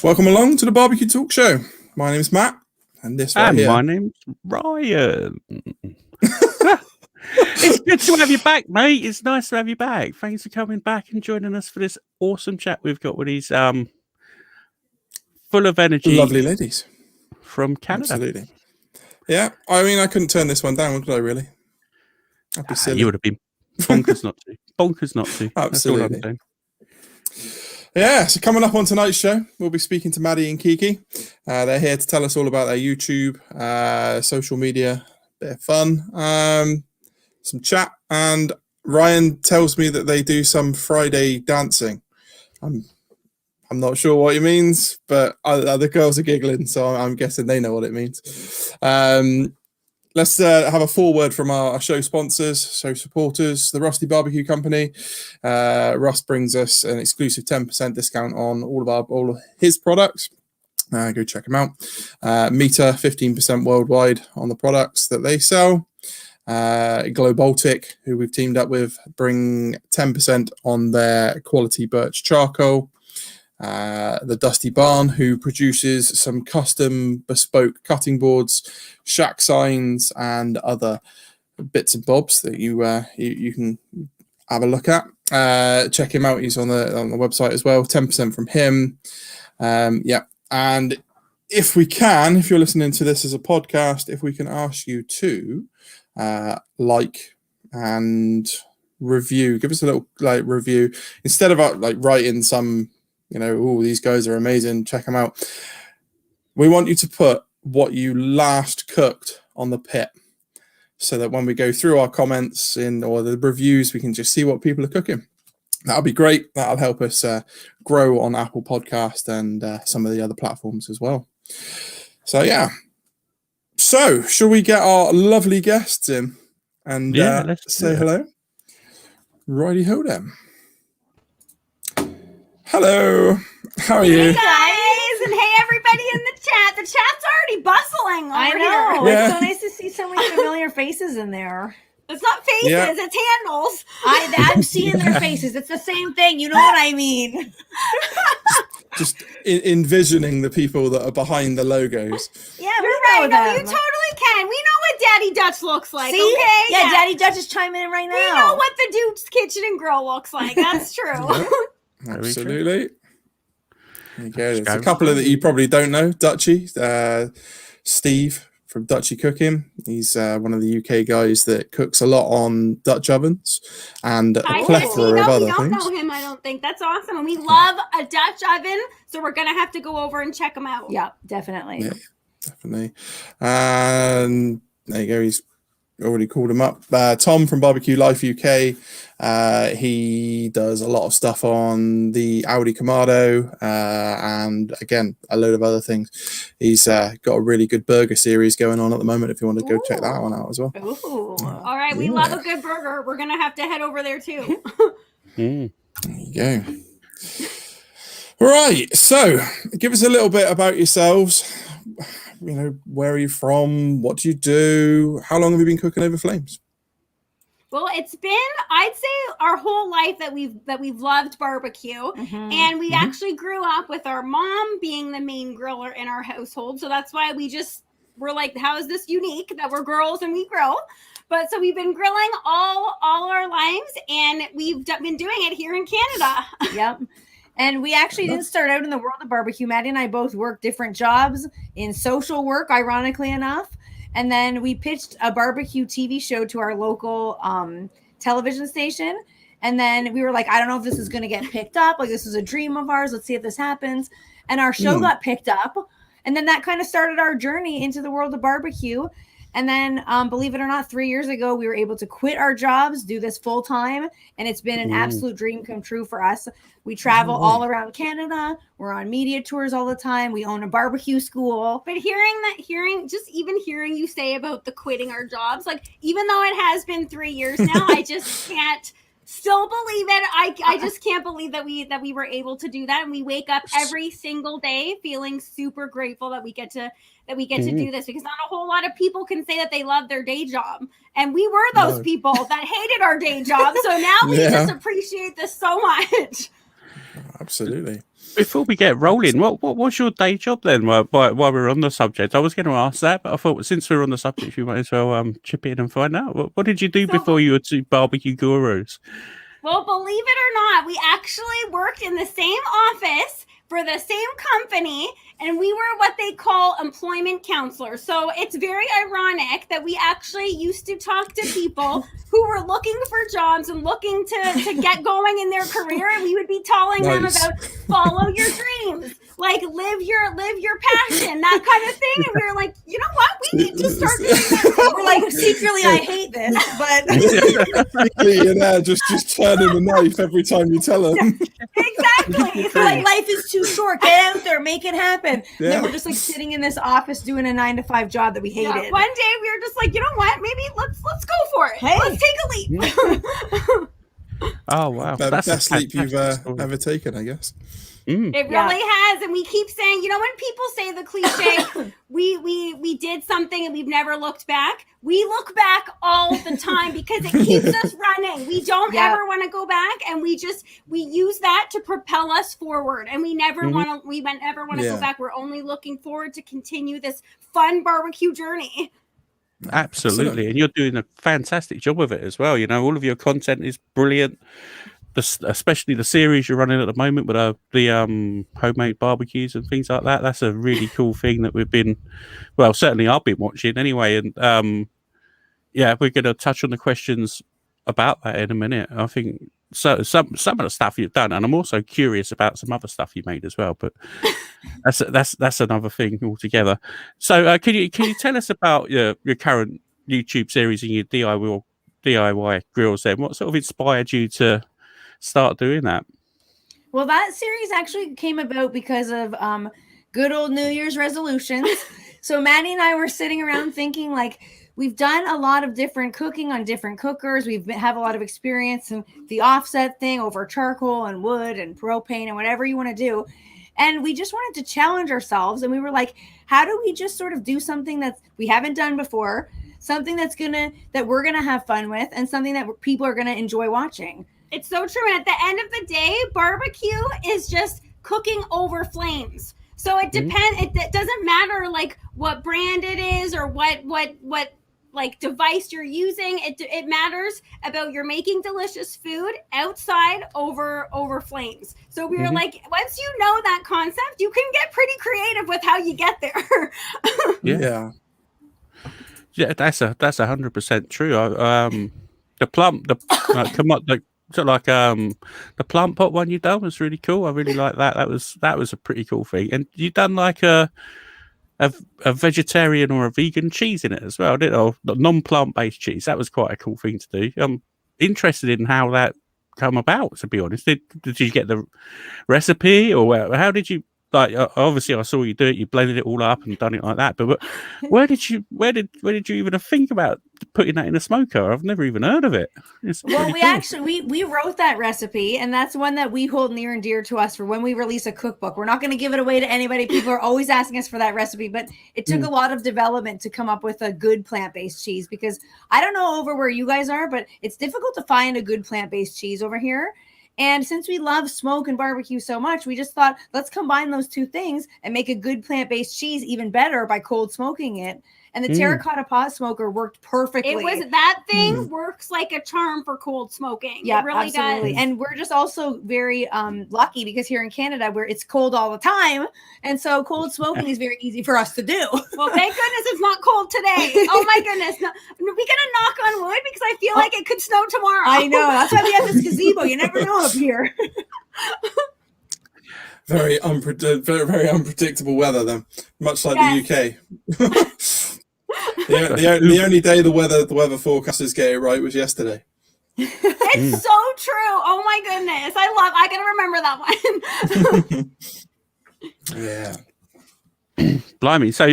Welcome along to the Barbecue Talk Show. My name's Matt, and this right here. My name's Ryan. It's good to have you back, mate. It's nice to have you back. Thanks for coming back and joining us for this awesome chat we've got with these full of energy, lovely ladies from Canada. Absolutely. Yeah, I mean, I couldn't turn this one down, could I? Really? I'd be silly. You would have been bonkers not to. Bonkers not to. Absolutely. That's all I'm saying. Yeah, so coming up on tonight's show, we'll be speaking to Maddie and Kiki. They're here to tell us all about their YouTube, social media, bit of fun, some chat, and Ryan tells me that they do some Friday dancing. I'm not sure what he means, but the girls are giggling, so I'm guessing they know what it means. Let's have a foreword from our show sponsors, show supporters, the Rusty Barbecue Company. Russ brings us an exclusive 10% discount on all of his products. Go check them out. Meter 15% worldwide on the products that they sell. Glow Baltic, who we've teamed up with, bring 10% on their quality birch charcoal. The Dusty Barn, who produces some custom bespoke cutting boards, shack signs, and other bits and bobs that you can have a look at. Check him out; he's on the website as well. 10% from him. Yeah, and if you're listening to this as a podcast, if we can ask you to like and review, give us a little review instead of writing some. Oh, these guys are amazing, check them out. We want you to put what you last cooked on the pit so that when we go through our comments or the reviews, we can just see what people are cooking. That'll be great. That'll help us grow on Apple Podcast and some of the other platforms as well. So, yeah. So, shall we get our lovely guests in and let's say hello? Righty-ho then. Hello, how are you? Hey guys, and hey everybody in the chat. The chat's already bustling over I know. here. Yeah. It's so nice to see so many familiar faces in there. It's not faces, Yeah. it's handles. I'm seeing their faces. It's the same thing. You know what I mean? Just envisioning the people that are behind the logos. Yeah, You we're know right. No, them. you totally can. We know what Daddy Dutch looks like, See? okay? Yeah, Daddy Dutch is chiming in right now. We know what the Duke's Kitchen and Grill looks like. That's true. Absolutely. There you go. There's a couple of that you probably don't know. Dutchy, Steve from Dutchy Cooking. He's one of the UK guys that cooks a lot on Dutch ovens and a plethora of other we don't things. know him, I don't think. That's awesome. And we love a Dutch oven, so we're going to have to go over and check him out. Yeah, definitely. Yeah, definitely. And there you go. He's already called him up. Tom from Barbecue Life UK. He does a lot of stuff on the Audi Kamado and again a load of other things. He's got a really good burger series going on at the moment. If you want to go check that one out as well. Ooh. All right, we love a good burger. We're gonna have to head over there too. There you go. Right, so give us a little bit about yourselves. Where are you from? What do you do? How long have you been cooking over flames? Well, it's been, I'd say, our whole life that we've loved barbecue, and we actually grew up with our mom being the main griller in our household. So that's why we're like, how is this unique that we're girls and we grill? But so we've been grilling all our lives, and we've been doing it here in Canada. Yep. And we actually didn't start out in the world of barbecue. Maddie and I both worked different jobs in social work, ironically enough. And then we pitched a barbecue TV show to our local television station. And then we were like, I don't know if this is going to get picked up. Like, this is a dream of ours. Let's see if this happens. And our show got picked up. And then that kind of started our journey into the world of barbecue. And then, believe it or not, 3 years ago, we were able to quit our jobs, do this full time. And it's been an absolute dream come true for us. We travel all around Canada. We're on media tours all the time. We own a barbecue school. But hearing you say about the quitting our jobs, like, even though it has been 3 years now, I just can't still believe it. I just can't believe that we were able to do that. And we wake up every single day feeling super grateful that we get to do this, because not a whole lot of people can say that they love their day job. And we were those people that hated our day job. So now we just appreciate this so much. Absolutely. Before we get rolling, what's your day job then? While we're on the subject, I was going to ask that, but I thought since we're on the subject, you might as well chip in and find out. What did you do before you were two barbecue gurus? Well, believe it or not, we actually worked in the same office for the same company, and we were what they call employment counselors. So it's very ironic that we actually used to talk to people who were looking for jobs and looking to get going in their career, and we would be telling them about follow your dreams, like live your passion, that kind of thing. And we were like, you know what, we need to start doing that. We're like, secretly, I hate this, but just turning the knife every time you tell them. Exactly. It's like life is too short. Get out there, make it happen. Yeah. And then we're just like sitting in this office doing a 9-to-5 job that we hated. Yeah, one day we were just like, you know what? Maybe let's go for it. Hey, let's take a leap. Oh wow, that's the best leap you've ever taken, I guess. It really has, and we keep saying, you know, when people say the cliche, we did something and we've never looked back. We look back all the time because it keeps us running. We don't ever want to go back, and we use that to propel us forward. And we never want to go back. We're only looking forward to continue this fun barbecue journey. Absolutely, and you're doing a fantastic job of it as well. You know, all of your content is brilliant. Especially the series you're running at the moment with the homemade barbecues and things like that. That's a really cool thing that we've been, well, certainly I've been watching anyway. And we're going to touch on the questions about that in a minute. I think so. Some of the stuff you've done, and I'm also curious about some other stuff you made as well. But that's another thing altogether. So can you tell us about your current YouTube series and your DIY grills? Then what sort of inspired you to start doing that? Well, that series actually came about because of good old New Year's resolutions. So Maddie and I were sitting around thinking, like, we've done a lot of different cooking on different cookers. We have a lot of experience in the offset thing over charcoal and wood and propane and whatever you want to do. And we just wanted to challenge ourselves. And we were like, how do we just sort of do something that we haven't done before, something that we're going to have fun with, and something that people are going to enjoy watching? It's so true. And at the end of the day, barbecue is just cooking over flames. So it depends. It doesn't matter like what brand it is or what like device you're using. It matters about you're making delicious food outside over flames. So we were like, once you know that concept, you can get pretty creative with how you get there. Yeah, that's 100% true. The plant pot one you done was really cool. I really like that. That was a pretty cool thing. And you done like a vegetarian or a vegan cheese in it as well, didn't you? Non-plant based cheese. That was quite a cool thing to do. I'm interested in how that come about, to be honest. Did you get the recipe, or how did you? Like, obviously, I saw you do it. You blended it all up and done it like that. But where did you even think about putting that in a smoker? I've never even heard of it. Well, we wrote that recipe, and that's one that we hold near and dear to us for when we release a cookbook. We're not going to give it away to anybody. People are always asking us for that recipe, but it took a lot of development to come up with a good plant-based cheese, because I don't know over where you guys are, but it's difficult to find a good plant-based cheese over here. And since we love smoke and barbecue so much, we just thought, let's combine those two things and make a good plant-based cheese even better by cold smoking it. And the terracotta pot smoker worked perfectly. That thing works like a charm for cold smoking. Yeah, it really absolutely. does. And we're just also very lucky, because here in Canada, where it's cold all the time, and so cold smoking is very easy for us to do. Well, thank goodness it's not cold today. Oh my goodness. No, we're gonna knock on wood, because I feel like it could snow tomorrow. I know. That's why we have this gazebo. You never know up here. Very unpredictable weather then, much like the UK. The only day the weather forecasters get it right was yesterday. It's so true. Oh my goodness. I gotta remember that one. Yeah. Blimey. So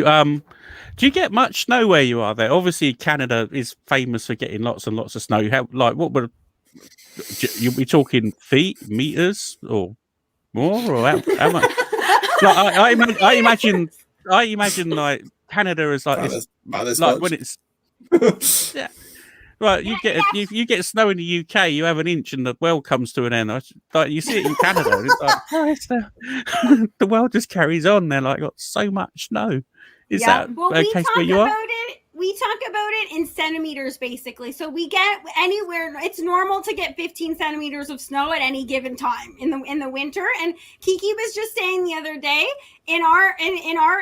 do you get much snow where you are there? Obviously Canada is famous for getting lots and lots of snow. What would you'll be talking feet, meters, or more, or how much? Like, I imagine like Canada is like this, about this like much. when it's Right, you get snow in the UK, you have an inch and the world comes to an end. Like you see it in Canada, and it's like, oh, the world just carries on. They're like, got so much snow. Is that a case where you are? We talk about it in centimeters, basically. So we get anywhere. It's normal to get 15 centimeters of snow at any given time in the winter. And Kiki was just saying the other day, in our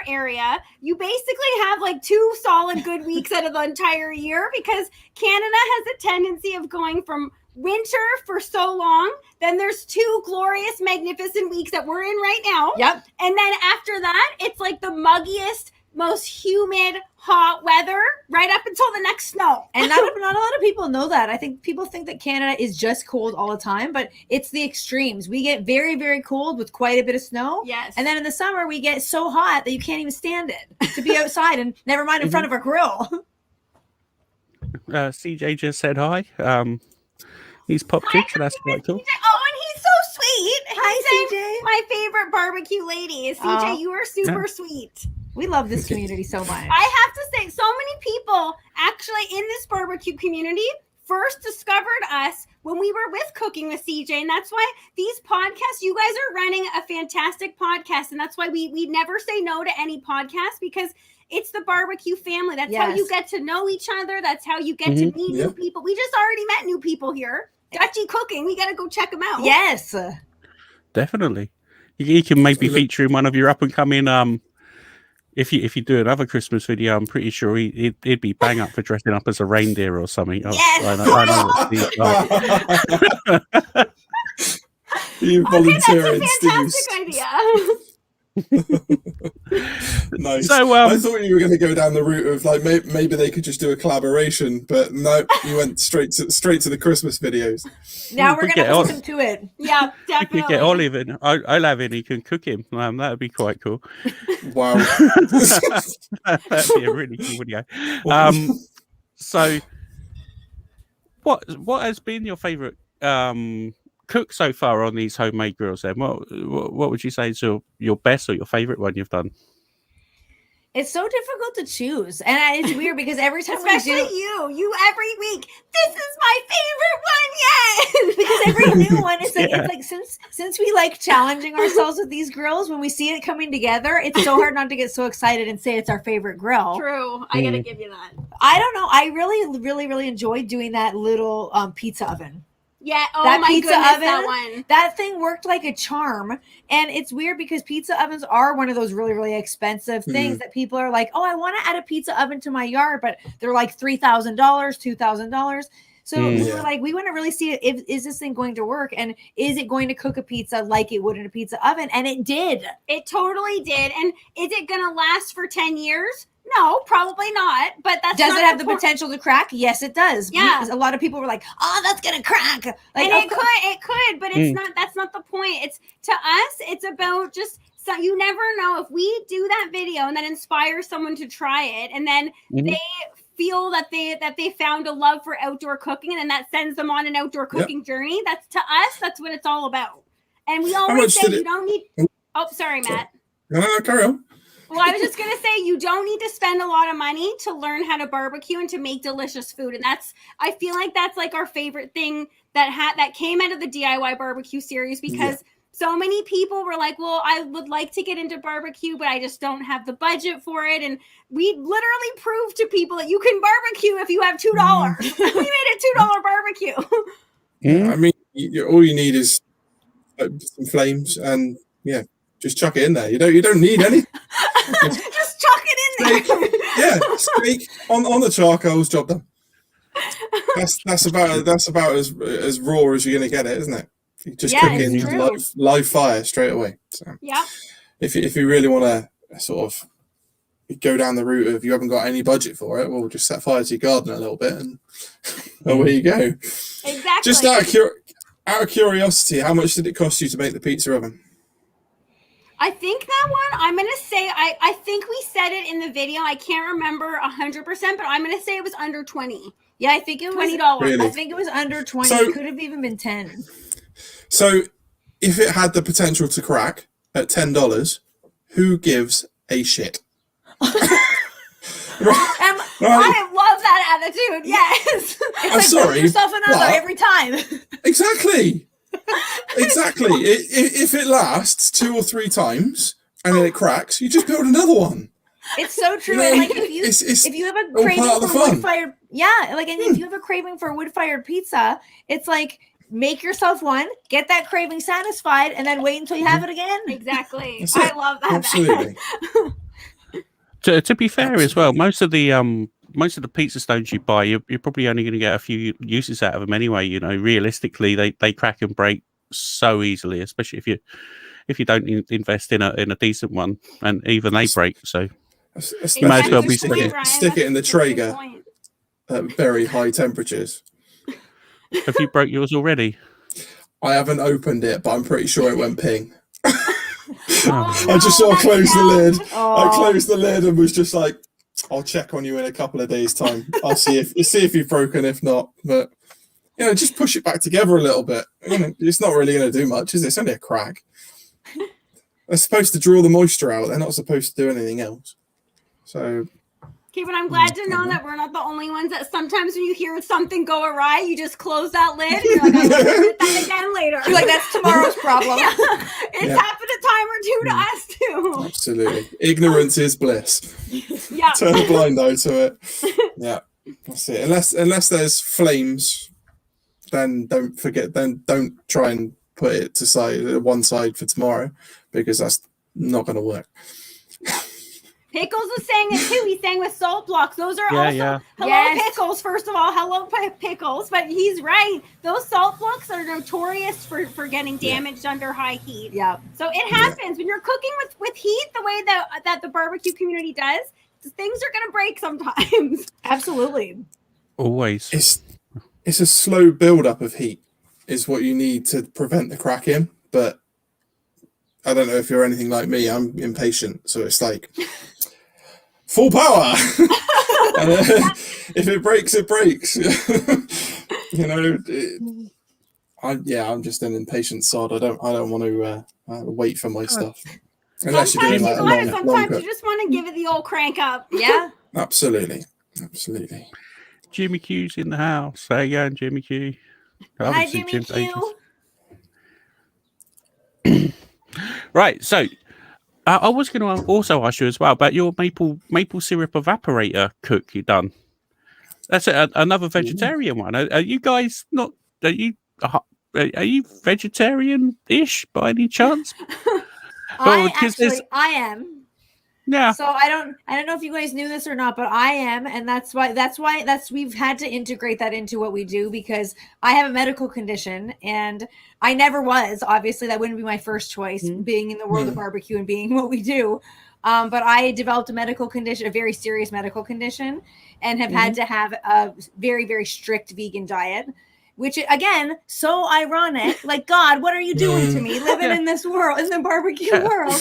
area, you basically have like 2 solid good weeks out of the entire year, because Canada has a tendency of going from winter for so long, then there's 2 glorious, magnificent weeks that we're in right now. Yep. And then after that, it's like the muggiest, most humid, hot weather right up until the next snow. And not a lot of people know that. I think people think that Canada is just cold all the time, but it's the extremes. We get very, very cold with quite a bit of snow. Yes. And then in the summer, we get so hot that you can't even stand it to be outside, and never mind in front of a grill. CJ just said hi. He's popped in, so that's quite cool. Oh, and he's so sweet. Hi, CJ. My favorite barbecue lady is CJ. You are super sweet. We love this community so much. I have to say, so many people actually in this barbecue community first discovered us when we were with Cooking with CJ. And that's why these podcasts, you guys are running a fantastic podcast. And that's why we never say no to any podcast, because it's the barbecue family. That's how you get to know each other. That's how you get to meet new people. We just already met new people here. Dutchy Cooking. We got to go check them out. Yes. Definitely. You can maybe feature in one of your up and coming if you do another Christmas video, I'm pretty sure he'd be bang up for dressing up as a reindeer or something. Yes. I know what Steve's like. You volunteer that's a fantastic idea. Nice. So, I thought you were going to go down the route of like maybe they could just do a collaboration, but no, you went straight to the Christmas videos. Now we're going to listen to it. Yeah, definitely. You could get Olive in. I'll have in. He can cook him. That would be quite cool. Wow. That'd be a really cool video. So, what has been your favourite cook so far on these homemade grills? Then, what would you say is your best or your favourite one you've done? It's so difficult to choose, and it's weird because every time especially you every week, this is my favorite one yet. Because every new one is like it's like since we like challenging ourselves with these grills, when we see it coming together, it's so hard not to get so excited and say it's our favorite grill. True, I gotta give you that. I don't know. I really enjoyed doing that little pizza oven. Yeah, that my pizza goodness, oven, that one. That thing worked like a charm. And it's weird because pizza ovens are one of those really, really expensive things that people are like, oh, I want to add a pizza oven to my yard, but they're like $3,000, $2,000. So we were like, we want to really see is this thing going to work? And is it going to cook a pizza like it would in a pizza oven? And it did. It totally did. And is it going to last for 10 years? No, probably not. But does it have the potential to crack? Yes, it does. Yeah, because a lot of people were like, "Oh, that's gonna crack." Like, and it could, but it's not. That's not the point. It's to us. It's about just so you never know if we do that video and that inspires someone to try it, and then they feel that they found a love for outdoor cooking, and then that sends them on an outdoor cooking journey. That's to us. That's what it's all about. And we always say you don't need. Oh, sorry, Matt. No, carry on. Well, I was just going to say, you don't need to spend a lot of money to learn how to barbecue and to make delicious food. And I feel like that's like our favorite thing that came out of the DIY barbecue series, because so many people were like, well, I would like to get into barbecue, but I just don't have the budget for it. And we literally proved to people that you can barbecue if you have $2. We made a $2 barbecue. I mean, all you need is some flames and just chuck it in there. You don't need any. Just chuck it in there. Steak on the charcoal's job done. That's about as raw as you're gonna get it, isn't it? You just cook it in live fire straight away. So if you really want to sort of go down the route of you haven't got any budget for it, well, just set fire to your garden a little bit and away you go. Exactly. Just out of curiosity, how much did it cost you to make the pizza oven? I think that one, I'm going to say, I think we said it in the video. I can't remember 100%, but I'm going to say it was under 20. Yeah, I think it was $20. Really? I think it was under 20. So, it could have even been 10. So if it had the potential to crack at $10, who gives a shit? I love that attitude. Yes. It's I'm like sorry, build yourself another what? every time. Exactly. If it lasts 2 or 3 times and then it cracks, you just build another one. It's so true. You know, And like if you have a all craving part of for the fun. wood-fired, and if you have a craving for wood-fired pizza, it's like make yourself one, get that craving satisfied, and then wait until you have it again. Exactly. That's I it. love that. Absolutely. To be fair as well, most of the pizza stones you buy, you're probably only going to get a few uses out of them anyway. You know, realistically, they crack and break so easily, especially if you don't invest in a decent one, and even they break. So Especially Might as well if be you stick it in the Traeger at very high temperatures. have you broke yours already? I haven't opened it, but I'm pretty sure it went ping. Oh. I just sort of closed the lid. Oh. I closed the lid and was just like, I'll check on you in a couple of days' time. I'll see if you've broken. If not, but just push it back together a little bit. It's not really going to do much, is it? It's only a crack. They're supposed to draw the moisture out. They're not supposed to do anything else. So. Okay, but I'm glad to know that we're not the only ones that sometimes when you hear something go awry, you just close that lid and you're like, I'm going to do that again later. You're like, that's tomorrow's problem. Yeah. It's happened a time or two to us too. Absolutely. Ignorance is bliss. Yeah. Turn a blind eye to it. Yeah. That's it. Unless there's flames, then don't try and put it to one side for tomorrow, because that's not going to work. Pickles was saying it too. He's saying with salt blocks. Those are Yeah. hello Pickles. First of all, hello Pickles. But he's right. Those salt blocks are notorious for getting damaged under high heat. Yeah. So it happens when you're cooking with heat the way that the barbecue community does. Things are going to break sometimes. Absolutely. Always. It's a slow build up of heat is what you need to prevent the cracking. But I don't know if you're anything like me. I'm impatient, so it's like full power. And if it breaks, it breaks. I'm just an impatient sod. I don't want to wait for my stuff. Unless you're doing like a long sometimes cook. you just want to give it the old crank up. Yeah. Absolutely. Jimmy Q's in the house. How you going, Jimmy Q? Hi, Jimmy Q. Right, so I was going to also ask you as well about your maple syrup evaporator cook you done. That's another vegetarian one. Are you guys not? Are you vegetarian-ish by any chance? I am. Yeah. So I don't know if you guys knew this or not, but I am, and that's why we've had to integrate that into what we do, because I have a medical condition and I never was. Obviously, that wouldn't be my first choice, being in the world of barbecue and being what we do. But I developed a medical condition, a very serious medical condition, and have had to have a very, very strict vegan diet. Which, again, so ironic. Like, God, what are you doing to me living in this world, in the barbecue world?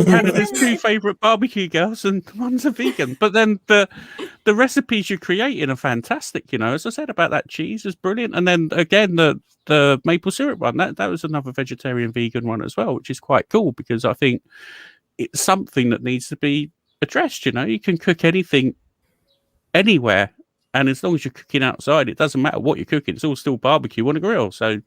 Canada's 2 favorite barbecue girls, and one's a vegan. But then the recipes you're creating are fantastic. As I said about that cheese is brilliant, and then again the maple syrup one that was another vegetarian vegan one as well, which is quite cool because I think it's something that needs to be addressed. You can cook anything anywhere. And as long as you're cooking outside, it doesn't matter what you're cooking. It's all still barbecue on a grill. So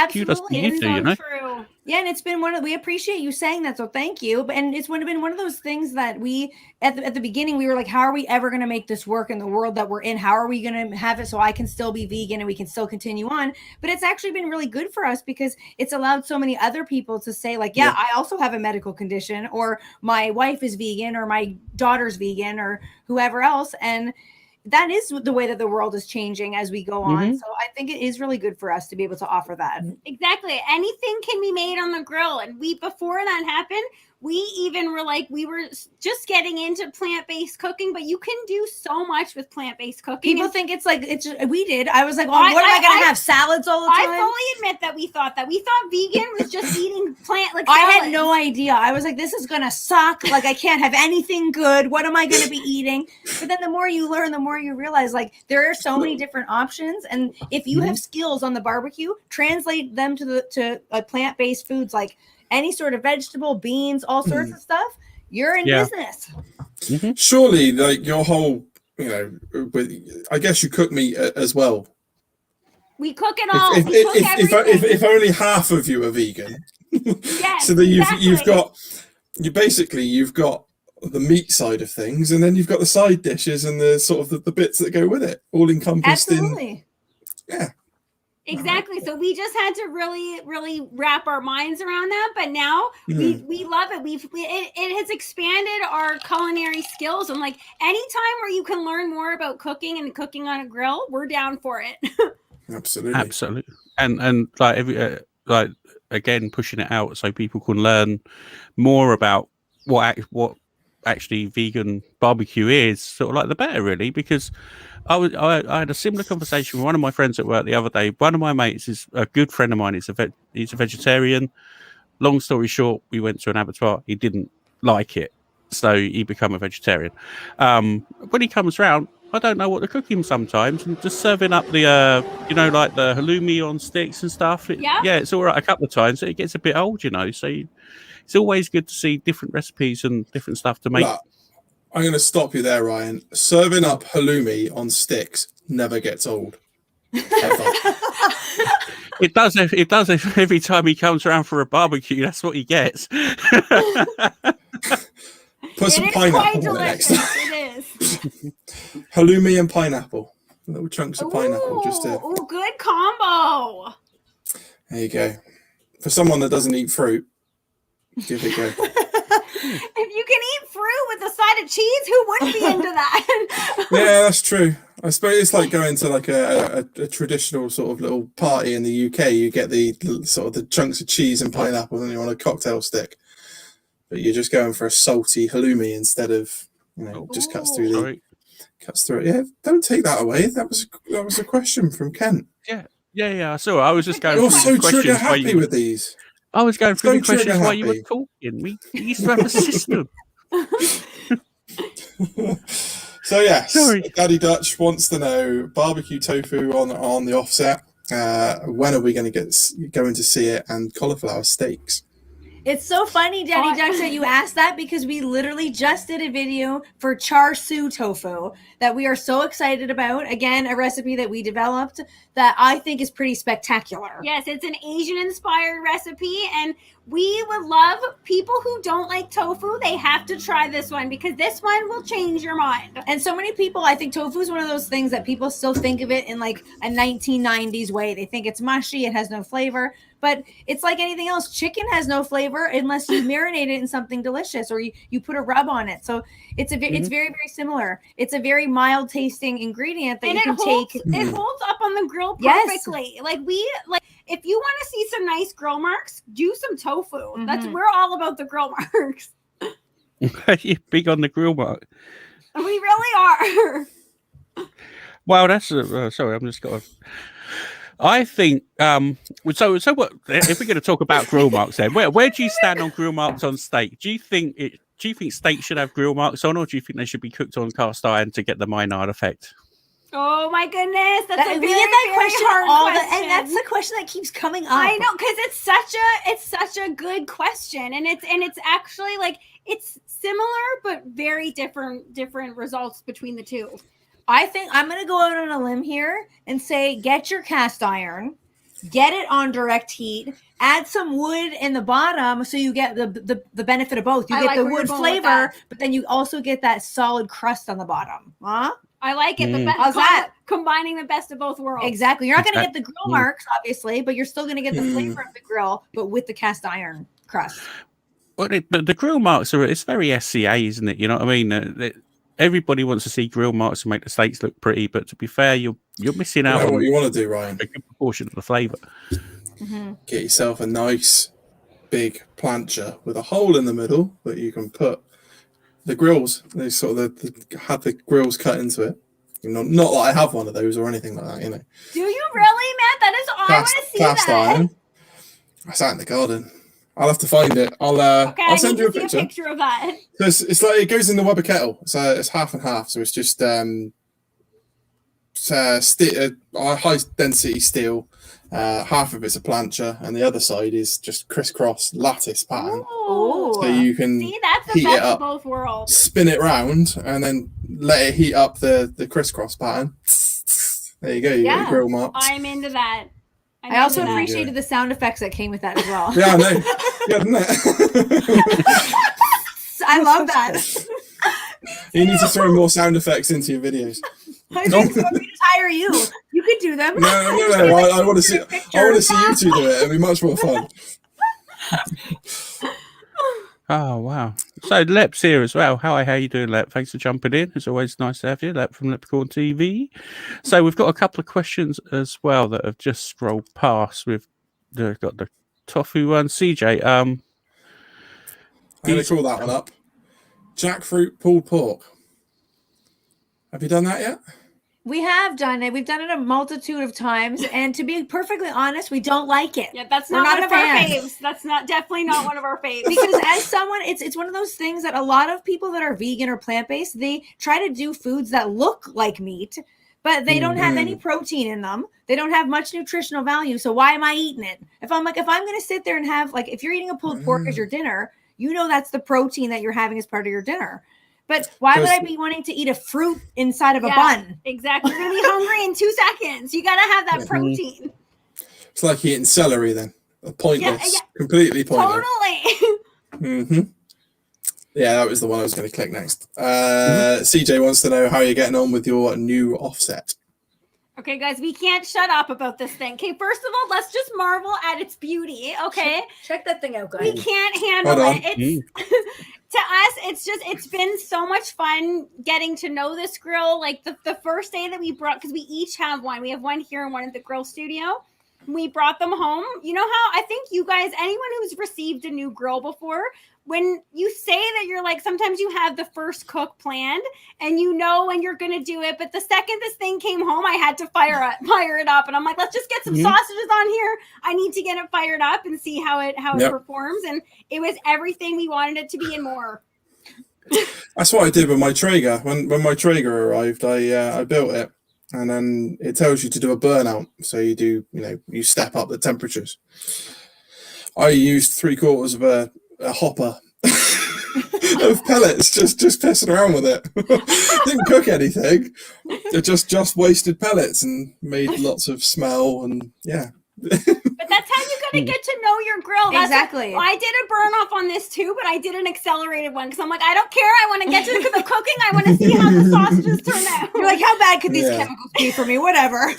kudos to you two, True. Yeah, and it's been we appreciate you saying that, so thank you. And it's been one of those things that we, at the beginning, we were like, how are we ever going to make this work in the world that we're in? How are we going to have it so I can still be vegan and we can still continue on? But it's actually been really good for us because it's allowed so many other people to say like, yeah, I also have a medical condition, or my wife is vegan, or my daughter's vegan, or whoever else. And that is the way that the world is changing as we go on. So I think it is really good for us to be able to offer that. Exactly. Anything can be made on the grill. And before that happened, we even were like, we were just getting into plant-based cooking, but you can do so much with plant-based cooking. People think it's like, we did. I was like, what am I going to have salads all the time? I fully admit that we thought vegan was just eating plant, like I salads. had no idea. I was like, this is going to suck. Like, I can't have anything good. What am I going to be eating? But then the more you learn, the more you realize, like, there are so many different options. And if you have skills on the barbecue, translate them to plant-based foods, like any sort of vegetable, beans, all sorts of stuff. You're in business. Surely, like, your whole you know, I guess you cook meat as well. We cook it all. If only half of you are vegan, yes, so that exactly. you've got the meat side of things, and then you've got the side dishes and the sort of the bits that go with it, all encompassed Absolutely. Yeah. Exactly. So we just had to really, really wrap our minds around that. But now we love it. It has expanded our culinary skills. And like anytime where you can learn more about cooking and cooking on a grill, we're down for it. Absolutely. And like like again, pushing it out so people can learn more about what actually vegan barbecue is, sort of like the better, really, because I had a similar conversation with one of my friends at work the other day. One of my mates is a good friend of mine. He's a vegetarian. Long story short, we went to an abattoir. He didn't like it, so he became a vegetarian. When he comes round, I don't know what to cook him sometimes, and just serving up the you know, like the halloumi on sticks and stuff. Yeah, it's all right a couple of times. It gets a bit old, you know. So it's always good to see different recipes and different stuff to make. Look, I'm going to stop you there, Ryan. Serving up halloumi on sticks never gets old. It does. It does. Every time he comes around for a barbecue, that's what he gets. Put some pineapple on it next time. It is. Halloumi and pineapple. Little chunks of pineapple. Oh, good combo. There you go. For someone that doesn't eat fruit, give it a go. If you can eat fruit with a side of cheese, who wouldn't be into that? Yeah, that's true. I suppose it's like going to like a traditional sort of little party in the UK. You get the sort of the chunks of cheese and pineapple, and you're on a cocktail stick. But you're just going for a salty halloumi instead of, you know, just cuts through it. Yeah, don't take that away. That was a question from Kent. Yeah. I saw. I was just going. You're through so trigger happy with these. I was going through the questions while you were talking. We used to have a system. So yes, Daddy Dutch wants to know barbecue tofu on the offset. When are we going to going to see it? And cauliflower steaks. It's so funny, Daddy Dutch, that you asked that, because we literally just did a video for char siu tofu that we are so excited about. Again, a recipe that we developed that I think is pretty spectacular. Yes, it's an Asian-inspired recipe, and we would love people who don't like tofu. They have to try this one, because this one will change your mind. And so many people, I think tofu is one of those things that people still think of it in like a 1990s way. They think it's mushy, it has no flavor. But it's like anything else. Chicken has no flavor unless you marinate it in something delicious or you put a rub on it. So it's it's very, very similar. It's a very mild tasting ingredient that take. It holds up on the grill perfectly. Yes. Like if you want to see some nice grill marks, do some tofu. Mm-hmm. We're all about the grill marks. You're big on the grill mark. We really are. Wow, that's sorry. I'm just got. I think so what if we're going to talk about grill marks then, where do you stand on grill marks on steak? Do you think steak should have grill marks on, or do you think they should be cooked on cast iron to get the Maillard effect? Oh my goodness, that's a very hard question. And that's the question that keeps coming up. I know, because it's such a good question, and it's actually like it's similar but very different results between the two. I think I'm going to go out on a limb here and say, get your cast iron, get it on direct heat, add some wood in the bottom so you get the benefit of both. You get the wood flavor, but then you also get that solid crust on the bottom. Huh? I like it. How's that? Combining the best of both worlds. Exactly. You're not going to get the grill marks, obviously, but you're still going to get the flavor of the grill, but with the cast iron crust. Well, the grill marks it's very SCA, isn't it? You know what I mean? Everybody wants to see grill marks to make the steaks look pretty, but to be fair, you're missing out on what you want to do, Ryan. A good proportion of the flavour. Mm-hmm. Get yourself a nice big plancha with a hole in the middle that you can put the grills. They sort of have the grills cut into it. You know, not that I have one of those or anything like that. You know. Do you really, Matt? That is all I want to see. Cast iron. That's out in the garden. I'll have to find it. I'll send you a picture of that. So it's like it goes in the Weber kettle. So it's half and half. So it's just high density steel. Half of it's a plancha, and the other side is just crisscross lattice pattern. Ooh. So you can See, that's the heat it best up, of both worlds. spin it round, and then let it heat up the crisscross pattern. There you go. You got your grill marks. I'm into that. I also appreciated the sound effects that came with that as well. Yeah, I know. Yeah, isn't it? I love that. You need to throw more sound effects into your videos. I think so. We just hire you. You could do them. No. I want to see. I want to see you two do it. It'll be much more fun. Oh wow! So Lep's here as well. How you doing, Lep? Thanks for jumping in. It's always nice to have you, Lep from Leprechaun TV. So we've got a couple of questions as well that have just scrolled past. We've got the Tofu one, CJ. I'm going to call that one up. Jackfruit pulled pork. Have you done that yet? We have done it. We've done it a multitude of times, and to be perfectly honest, we don't like it. Yeah, that's not one of our faves. That's definitely not one of our faves. Because as someone, it's one of those things that a lot of people that are vegan or plant-based, they try to do foods that look like meat, but they don't have any protein in them. They don't have much nutritional value. So why am I eating it? If I'm going to sit there and have, like, if you're eating a pulled pork as your dinner, you know that's the protein that you're having as part of your dinner. But why would I be wanting to eat a fruit inside of a bun? Exactly. You're going to be hungry in 2 seconds. You got to have that protein. It's like eating celery then. Pointless. Yeah. Completely pointless. Totally. Yeah, that was the one I was going to click next. CJ wants to know how you're getting on with your new offset. Okay, guys, we can't shut up about this thing. Okay, first of all, let's just marvel at its beauty. Okay, check that thing out, guys. We can't handle it. It's to us, it's been so much fun getting to know this grill. Like the first day that we brought, because we each have one. We have one here and one at the grill studio. We brought them home. You know how I think you guys, anyone who's received a new grill before, when you say that you're like, sometimes you have the first cook planned and you know when you're going to do it. But the second this thing came home, I had to fire it up. And I'm like, let's just get some sausages on here. I need to get it fired up and see how it performs. And it was everything we wanted it to be and more. That's what I did with my Traeger. When my Traeger arrived, I built it. And then it tells you to do a burnout. So you step up the temperatures. I used 3/4 of a hopper of pellets, just pissing around with it. Didn't cook anything. It just wasted pellets and made lots of smell and But that's how you gotta get to know your grill. Exactly. I did a burn off on this too, but I did an accelerated one because I'm like, I don't care. I want to get to the cooking. I want to see how the sausages turn out. You're like, how bad could these chemicals be for me? Whatever.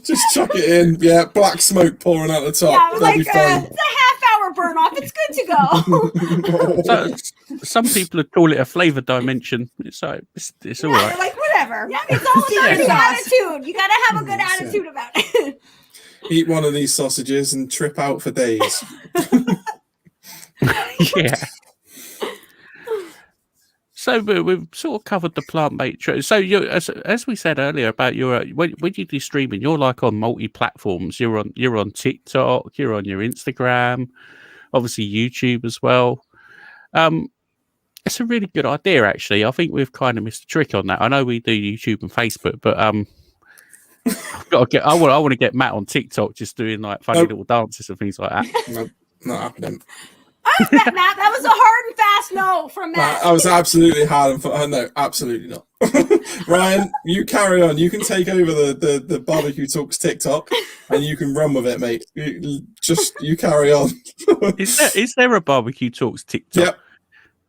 Just chuck it in. Yeah, black smoke pouring out the top. Yeah, like it's a half-hour burn off. It's good to go. So, some people would call it a flavor dimension. It's all right. Like whatever. Yeah, it's all about your attitude. You got to have a good attitude about it. Eat one of these sausages and trip out for days. Yeah. So we've sort of covered the plant-based. So you, as we said earlier about your when you do streaming, you're like on multi-platforms. You're on TikTok, you're on your Instagram, obviously YouTube as well. It's a really good idea, actually. I think we've kind of missed a trick on that. I know we do YouTube and Facebook, but I want to get Matt on TikTok just doing like funny little dances and things like that. Nope, not happening. Matt, that was a hard and fast no from Matt. I was absolutely hard and fast. No, absolutely not. Ryan, you carry on. You can take over the Barbecue Talks TikTok and you can run with it, mate. You carry on. Is there a Barbecue Talks TikTok? Yep.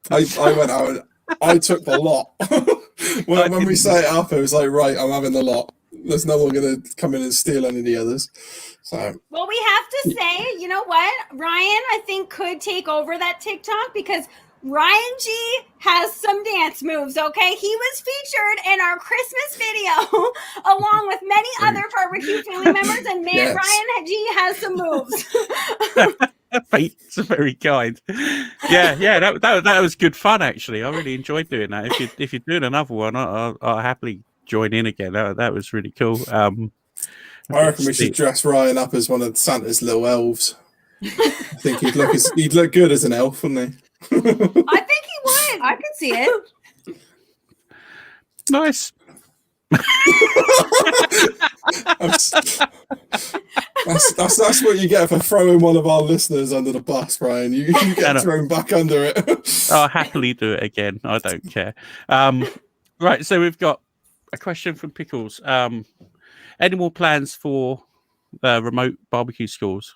I went out and I took the lot. when we set it up, it was like, right, I'm having the lot. There's no one going to come in and steal any of the others. So. Well, we have to say, you know what? Ryan, I think, could take over that TikTok because Ryan G has some dance moves, okay? He was featured in our Christmas video along with many other barbecue family members, and Ryan G has some moves. Thanks, very kind. Yeah, that was good fun, actually. I really enjoyed doing that. If you're doing another one, I'll happily join in again. That was really cool. I reckon we should dress Ryan up as one of Santa's little elves. I think he'd look good as an elf, wouldn't he? I think he would. I could see it. Nice. That's what you get for throwing one of our listeners under the bus, Brian. You get thrown back under it. I'll happily do it again. I don't care. Right, so we've got a question from Pickles. Any more plans for remote barbecue schools?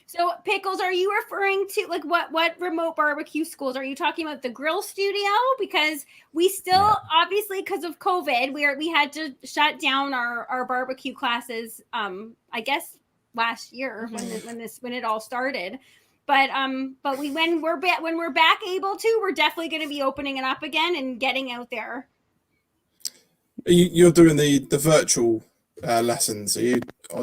So, Pickles, are you referring to like what remote barbecue schools? Are you talking about the grill studio? Because we still, obviously, because of COVID, we had to shut down our barbecue classes. I guess last year when it all started. But when we're back able to, we're definitely going to be opening it up again and getting out there. You're doing the virtual lessons, are you?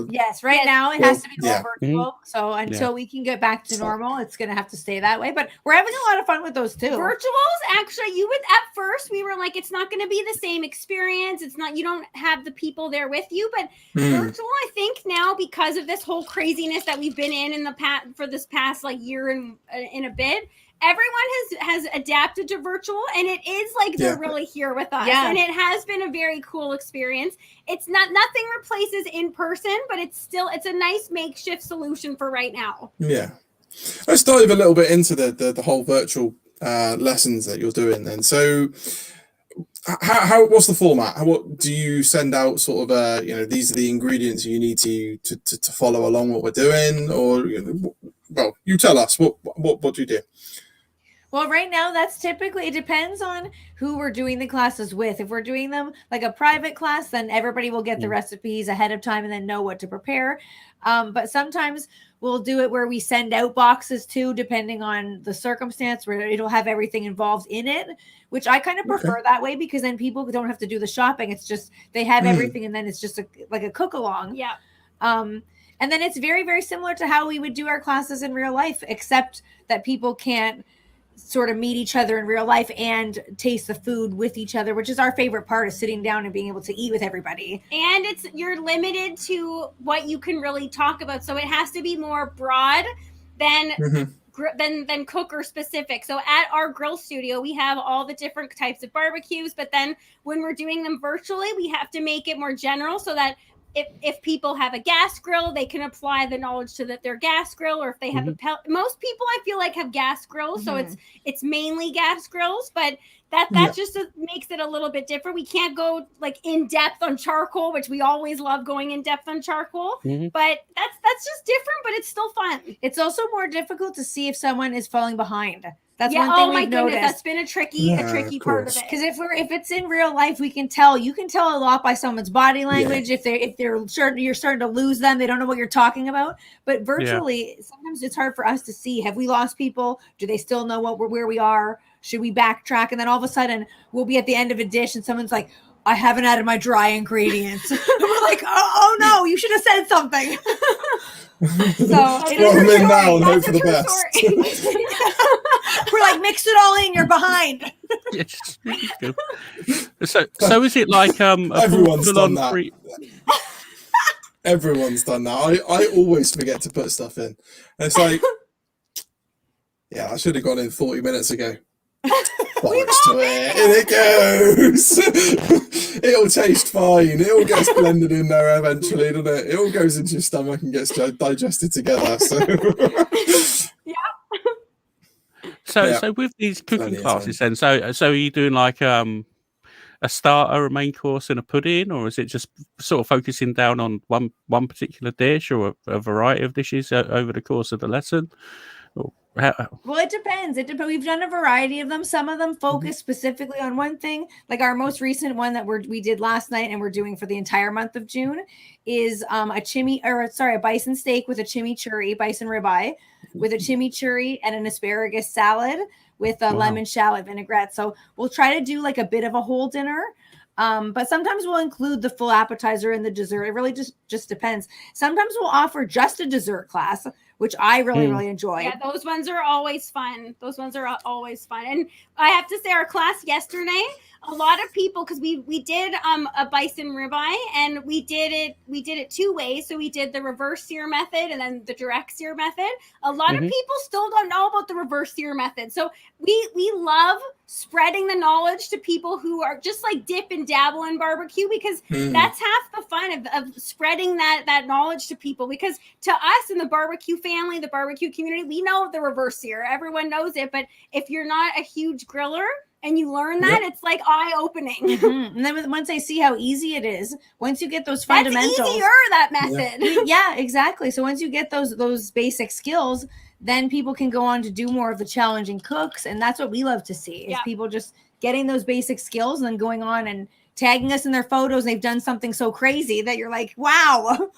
Yes, right now it has to be all virtual. Mm-hmm. So until we can get back to normal, it's going to have to stay that way. But we're having a lot of fun with those too. Virtuals, actually, at first we were like, it's not going to be the same experience. It's not, you don't have the people there with you. But virtual, I think now, because of this whole craziness that we've been in the past for this past like year and in a bit, everyone has adapted to virtual, and it is like they're really here with us. And it has been a very cool experience. It's nothing replaces in person, but it's a nice makeshift solution for right now. Yeah. Let's dive a little bit into the whole virtual lessons that you're doing then. So what's the format? What do you send out sort of these are the ingredients you need to follow along what we're doing, or well, you tell us what do you do? Well, right now, that's typically, it depends on who we're doing the classes with. If we're doing them like a private class, then everybody will get the recipes ahead of time and then know what to prepare. But sometimes we'll do it where we send out boxes too, depending on the circumstance, where it'll have everything involved in it, which I kind of prefer that way, because then people don't have to do the shopping. It's just, they have everything, and then it's just like a cook along. Yeah. And then it's very, very similar to how we would do our classes in real life, except that people can't sort of meet each other in real life and taste the food with each other, which is our favorite part, of sitting down and being able to eat with everybody. And you're limited to what you can really talk about, so it has to be more broad than cooker specific. So at our grill studio, we have all the different types of barbecues, but then when we're doing them virtually, we have to make it more general, so that if people have a gas grill, they can apply the knowledge to their gas grill, or if they have most people, I feel like, have gas grills, so it's mainly gas grills, but that just makes it a little bit different. We can't go like in depth on charcoal, which we always love going in depth on charcoal, but that's just different, but it's still fun. It's also more difficult to see if someone is falling behind. That's one thing we've noticed. That's been a tricky part of it. Because if it's in real life, we can tell. You can tell a lot by someone's body language. If you're starting to lose them, they don't know what you're talking about. But virtually, sometimes it's hard for us to see. Have we lost people? Do they still know where we are? Should we backtrack? And then all of a sudden, we'll be at the end of a dish, and someone's like, I haven't added my dry ingredients. And we're like, oh no, you should have said something. So in now and hope for the best. We're like, mix it all in, you're behind. Yes. So is it like everyone's done that? Everyone's done that. I always forget to put stuff in. And it's like, I should have gone in 40 minutes ago. Bollocks to it. In it goes. It'll taste fine. It all gets blended in there eventually, doesn't it? It all goes into your stomach and gets digested together. So with these cooking classes, then, so are you doing like a starter, a main course, and a pudding, or is it just sort of focusing down on one particular dish, or a variety of dishes over the course of the lesson? Well, it depends. We've done a variety of them. Some of them focus specifically on one thing. Like our most recent one that we did last night, and we're doing for the entire month of June, is a bison steak with a chimichurri, bison ribeye, with a chimichurri and an asparagus salad with a lemon shallot vinaigrette. So we'll try to do like a bit of a whole dinner. But sometimes we'll include the full appetizer and the dessert. It really just depends. Sometimes we'll offer just a dessert class, which I really enjoy. Yeah, those ones are always fun. And I have to say, our class yesterday, a lot of people, because we did a bison ribeye, and we did it two ways. So we did the reverse sear method and then the direct sear method. A lot of people still don't know about the reverse sear method. So we love spreading the knowledge to people who are just like dip and dabble in barbecue, because that's half the fun of spreading that knowledge to people. Because to us in the barbecue family, the barbecue community, we know the reverse sear. Everyone knows it. But if you're not a huge griller and you learn that, it's like eye-opening. And then once they see how easy it is, once you get those fundamentals, that's easier, that method. Yeah, exactly. So once you get those basic skills, then people can go on to do more of the challenging cooks, and that's what we love to see is people just getting those basic skills and then going on and tagging us in their photos. And they've done something so crazy that you're like, wow.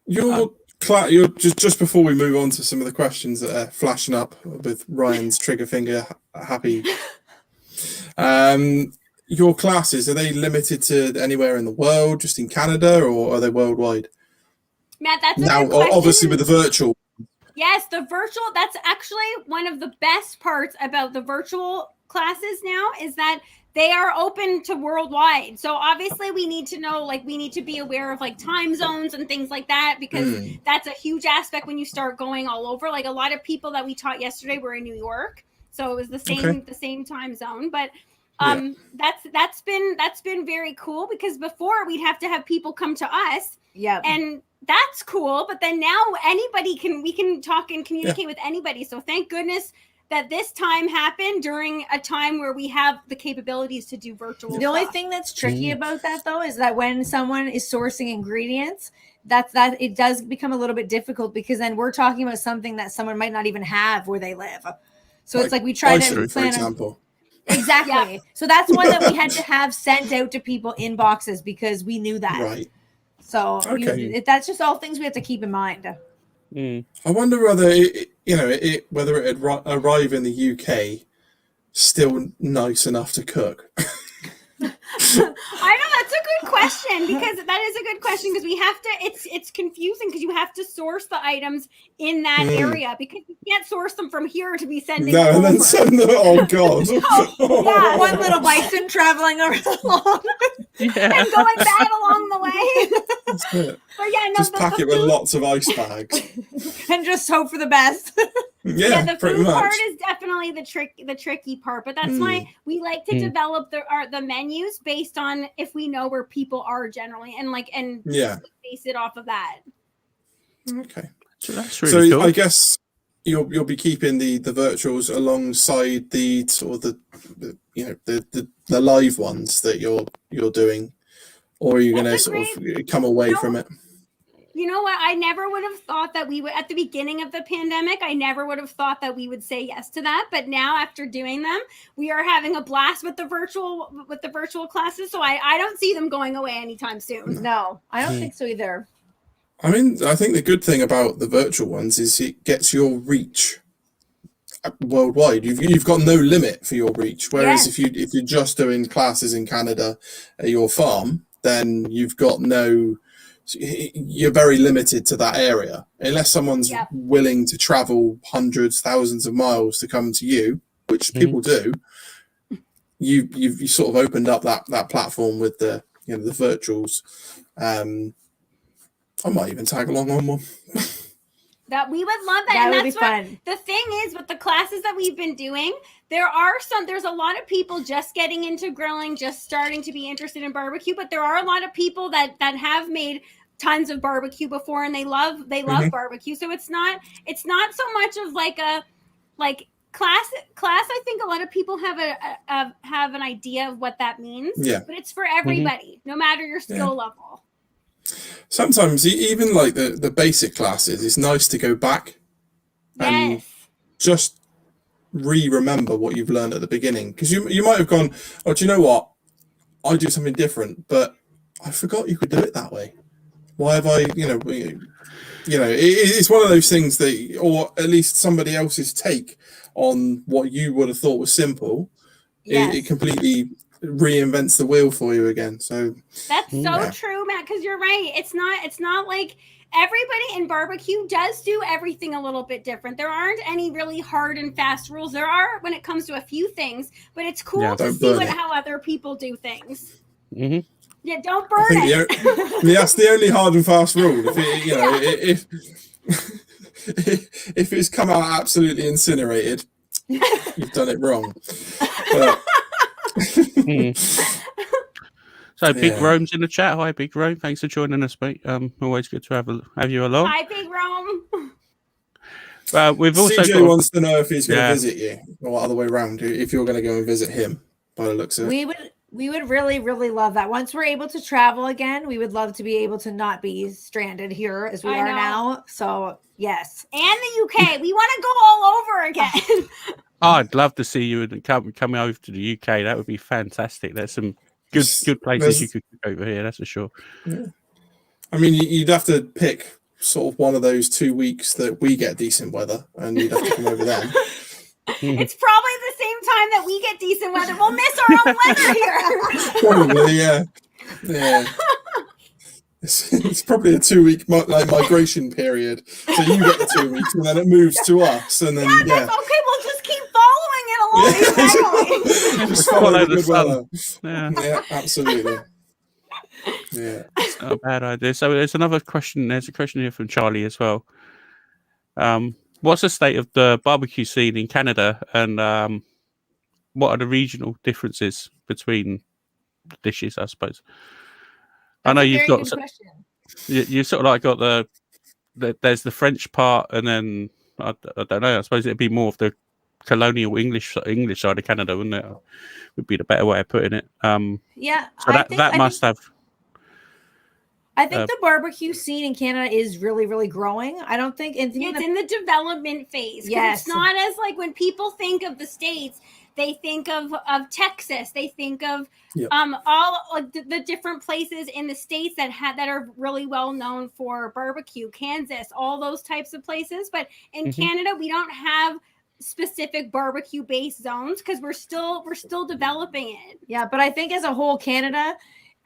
You're just before we move on to some of the questions that are flashing up with Ryan's trigger finger happy. Your classes, are they limited to anywhere in the world, just in Canada, or are they worldwide? Matt, that's a now good question. Obviously with the virtual. Yes, the virtual, that's actually one of the best parts about the virtual classes now, is that they are open to worldwide. So obviously we need to know, like, we need to be aware of like time zones and things like that, because that's a huge aspect when you start going all over. Like a lot of people that we taught yesterday were in New York, so it was the same time zone. But that's been very cool, because before we'd have to have people come to us. Yeah. And that's cool. But then now we can talk and communicate with anybody. So thank goodness that this time happened during a time where we have the capabilities to do virtual. The only thing that's tricky about that, though, is that when someone is sourcing ingredients, that it does become a little bit difficult, because then we're talking about something that someone might not even have where they live. So it's like we try to plan, for example. Exactly. So that's one that we had to have sent out to people in boxes, because we knew that. Right. So that's just all things we have to keep in mind. I wonder whether whether it'd arrive in the UK still nice enough to cook. I know, that's a good question, because that is a good question, because we have to, it's confusing, because you have to source the items in that area, because you can't source them from here to be sending them and then send them, oh god. One little bison traveling over the lawn and going bad along the way. That's it. But just pack it with lots of ice bags and just hope for the best. The food part is definitely the tricky part, but that's why we like to develop the menus based on if we know where people are generally, and base it off of that. Okay, so that's really cool. I guess you'll be keeping the virtuals alongside the sort of the live ones that you're doing, or are you going to sort of come away from it? You know what? I never would have thought that we would, at the beginning of the pandemic, I never would have thought that we would say yes to that. But now, after doing them, we are having a blast with the virtual classes. So I don't see them going away anytime soon. No, I don't think so either. I mean, I think the good thing about the virtual ones is it gets your reach worldwide. You've got no limit for your reach. Whereas if you're just doing classes in Canada at your farm, then you've got you're very limited to that area, unless someone's willing to travel hundreds, thousands of miles to come to you, which people do. You sort of opened up that platform with the virtuals. I might even tag along on one. That we would love that. That and would that's be fun. The thing is, with the classes that we've been doing, there's a lot of people just getting into grilling, just starting to be interested in barbecue, but there are a lot of people that have made tons of barbecue before, and they love barbecue. So it's not so much of like a class. I think a lot of people have an idea of what that means. But it's for everybody, no matter your skill level. Sometimes even like the basic classes, it's nice to go back and just remember what you've learned at the beginning, because you might have gone, oh, do you know what, I do something different, but I forgot you could do it that way. Why have I it's one of those things that, or at least somebody else's take on what you would have thought was simple, it completely reinvents the wheel for you again. So that's so true, Matt, because you're right. It's not like everybody in barbecue does do everything a little bit different. There aren't any really hard and fast rules. There are when it comes to a few things, but it's cool to see how other people do things. Mm-hmm. Yeah, don't burn it. That's the only hard and fast rule. If it's come out absolutely incinerated, you've done it wrong. But, So Big Rome's in the chat. Hi, Big Rome. Thanks for joining us, mate. Always good to have you along. Hi, Big Rome. We've also CJ wants to know if he's going to visit you, or other way around. If you're going to go and visit him, by the looks of it. We would really, really love that. Once we're able to travel again, we would love to be able to not be stranded here as we are now. So yes, and the UK. We want to go all over again. I'd love to see you coming over to the UK. That would be fantastic. There's some good places you could go over here. That's for sure. Yeah. I mean, you'd have to pick sort of one of those 2 weeks that we get decent weather, and you'd have to come over then. It's probably the same time that we get decent weather. We'll miss our own weather here. Probably, yeah. It's probably a 2 week migration period. So you get the 2 weeks, and then it moves to us, and then that's okay. We'll just keep following it along. Just follow the good sun. Yeah, absolutely. Yeah, it's not a bad idea. So there's another question. There's a question here from Charlie as well. What's the state of the barbecue scene in Canada, and what are the regional differences between the dishes, I suppose? I know you've got you sort of like got the there's the French part, and then I don't know. I suppose it'd be more of the colonial English side of Canada, wouldn't it? Would be the better way of putting it. Yeah. So that must have. I think the barbecue scene in Canada is really, really growing. I don't think it's in the development phase. Yes. It's not as like when people think of the States, they think of Texas. They think of all like the different places in the States that are really well known for barbecue. Kansas, all those types of places. But in Canada, we don't have specific barbecue based zones because we're still developing it. Yeah, but I think as a whole, Canada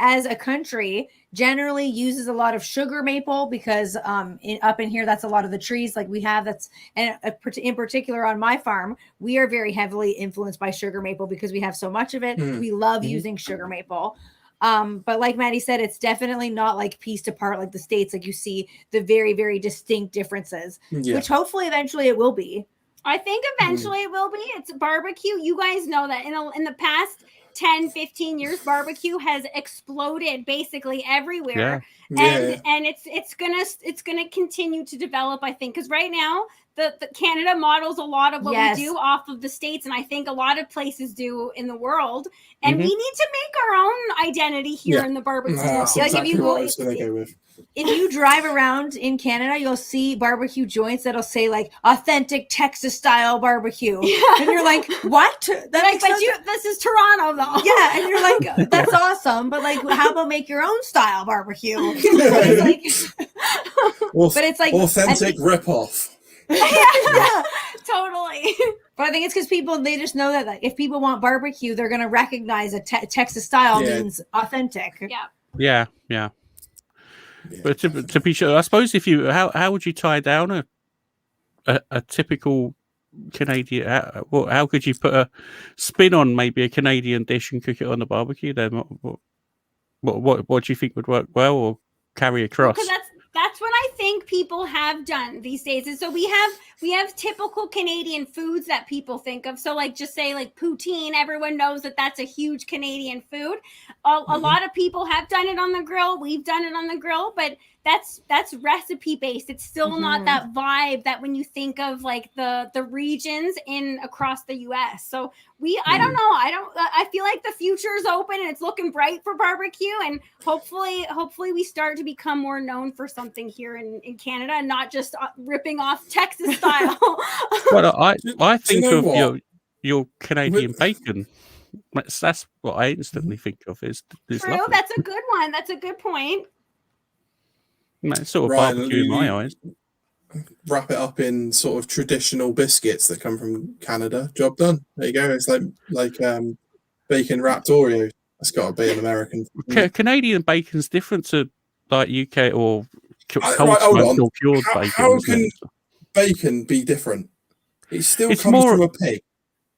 as a country generally uses a lot of sugar maple because up in here, that's a lot of the trees like we have. And in particular on my farm, we are very heavily influenced by sugar maple because we have so much of it. We love using sugar maple. But like Maddie said, it's definitely not like pieced apart like the States. Like you see the very, very distinct differences, which hopefully eventually it will be. I think eventually it will be. It's barbecue. You guys know that in the past 10, 15 years, barbecue has exploded basically everywhere. And it's gonna continue to develop, I think, because right now the Canada models a lot of what we do off of the States, and I think a lot of places do in the world. And we need to make our own identity here in the barbecue. That's exactly what I was gonna go with. If you drive around in Canada, you'll see barbecue joints that'll say like authentic Texas style barbecue. And you're like, what? This is Toronto though. Yeah. And you're like, that's awesome. But like, how about make your own style barbecue? But it's like authentic ripoff. Yeah, totally. But I think it's because they just know that like, if people want barbecue, they're going to recognize a Texas style means authentic. Yeah. Yeah. But to be sure, I suppose if you how would you tie down a typical Canadian? How could you put a spin on maybe a Canadian dish and cook it on the barbecue? Then what do you think would work well or carry across? Because that's what I think people have done these days. And so we have typical Canadian foods that people think of. So like just say like poutine, everyone knows that that's a huge Canadian food. A lot of people have done it on the grill. We've done it on the grill, but that's recipe based. It's still not that vibe that when you think of like the regions across the US. So I don't know. I feel like the future is open and it's looking bright for barbecue, and hopefully we start to become more known for something here in Canada and not just ripping off Texas style. Well, I think of your Canadian bacon. That's what I instantly think of. Is true? Lovely. That's a good one. That's a good point. It's sort of barbecue in my eyes. Wrap it up in sort of traditional biscuits that come from Canada. Job done. There you go. It's like bacon wrapped Oreos. That's got to be an American. Canadian bacon's different to like UK or cold right, hold smoked on. or cured How- bacon. how isn't it? Bacon be different? It still It's comes more- from a pig.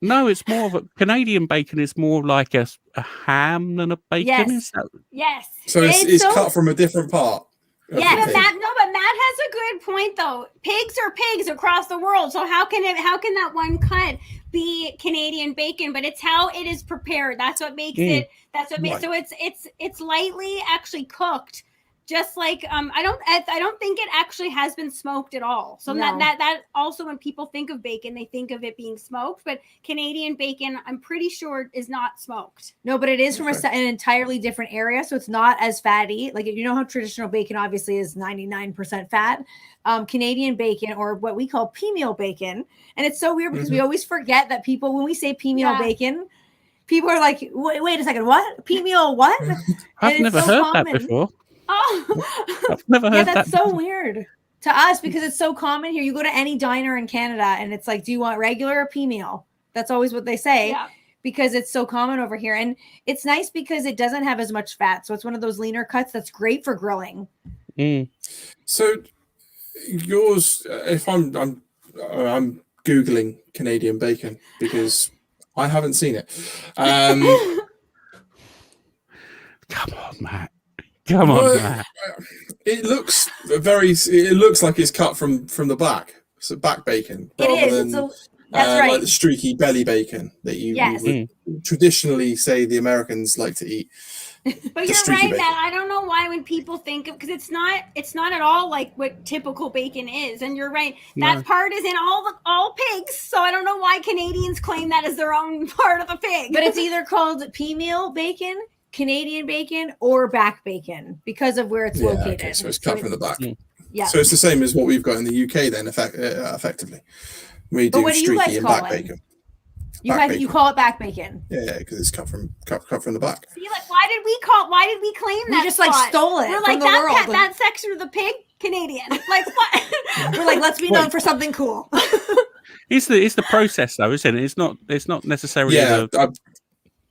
No, it's more of a Canadian bacon is more like a ham than a bacon. Yes. Is that? Yes. So it's It's so- cut from a different part. of Yeah, the but pig. Matt has a good point though. Pigs are pigs across the world. So how can that one cut be Canadian bacon? But it's how it is prepared. That's what makes it. That's what makes. Right. So it's lightly actually cooked. Just like I don't think it actually has been smoked at all. So No. that also, when people think of bacon, they think of it being smoked. But Canadian bacon, I'm pretty sure, is not smoked. No, but it is from Okay. an entirely different area, so it's not as fatty. Like, you know how traditional bacon obviously is 99% fat. Canadian bacon, or what we call pea meal bacon, and it's so weird because we always forget that people, when we say pea meal bacon, people are like, "Wait a second, what? Pea meal what?" I've it's never so heard common. that before. Oh, I've never Yeah, heard that's that. so weird to us because it's so common here. You go to any diner in Canada and it's like, do you want regular or pea meal? That's always what they say. yeah. Because it's so common over here. And it's nice because it doesn't have as much fat. So it's one of those leaner cuts that's great for grilling. So yours, if I'm Googling Canadian bacon because I haven't seen it. Come on, Matt. Come on, Well, Matt. It looks like it's cut from the back. So back bacon. It is. Than, That's right. like the streaky belly bacon that you Yes. would traditionally say the Americans like to eat. But you're streaky right, bacon. Matt. I don't know why when people think of, because it's not at all like what typical bacon is. And you're right, that No. part is in all pigs. So I don't know why Canadians claim that as their own part of the pig. But it's either called pea meal bacon, Canadian bacon, or back bacon because of where it's located. Okay, so it's cut from the back. Yeah. So it's the same as what we've got in the UK then, effectively. We But do what do you streaky guys and call back it? bacon. You back guys, bacon. you call it back bacon. Yeah, because it's cut from the back. See, like, why did we claim We that? just like spot? stole it We're from like the world. that section of the pig, Canadian. Like what? We're like, let's be known for something cool. It's the process though, isn't it? It's not necessarily Yeah, I'm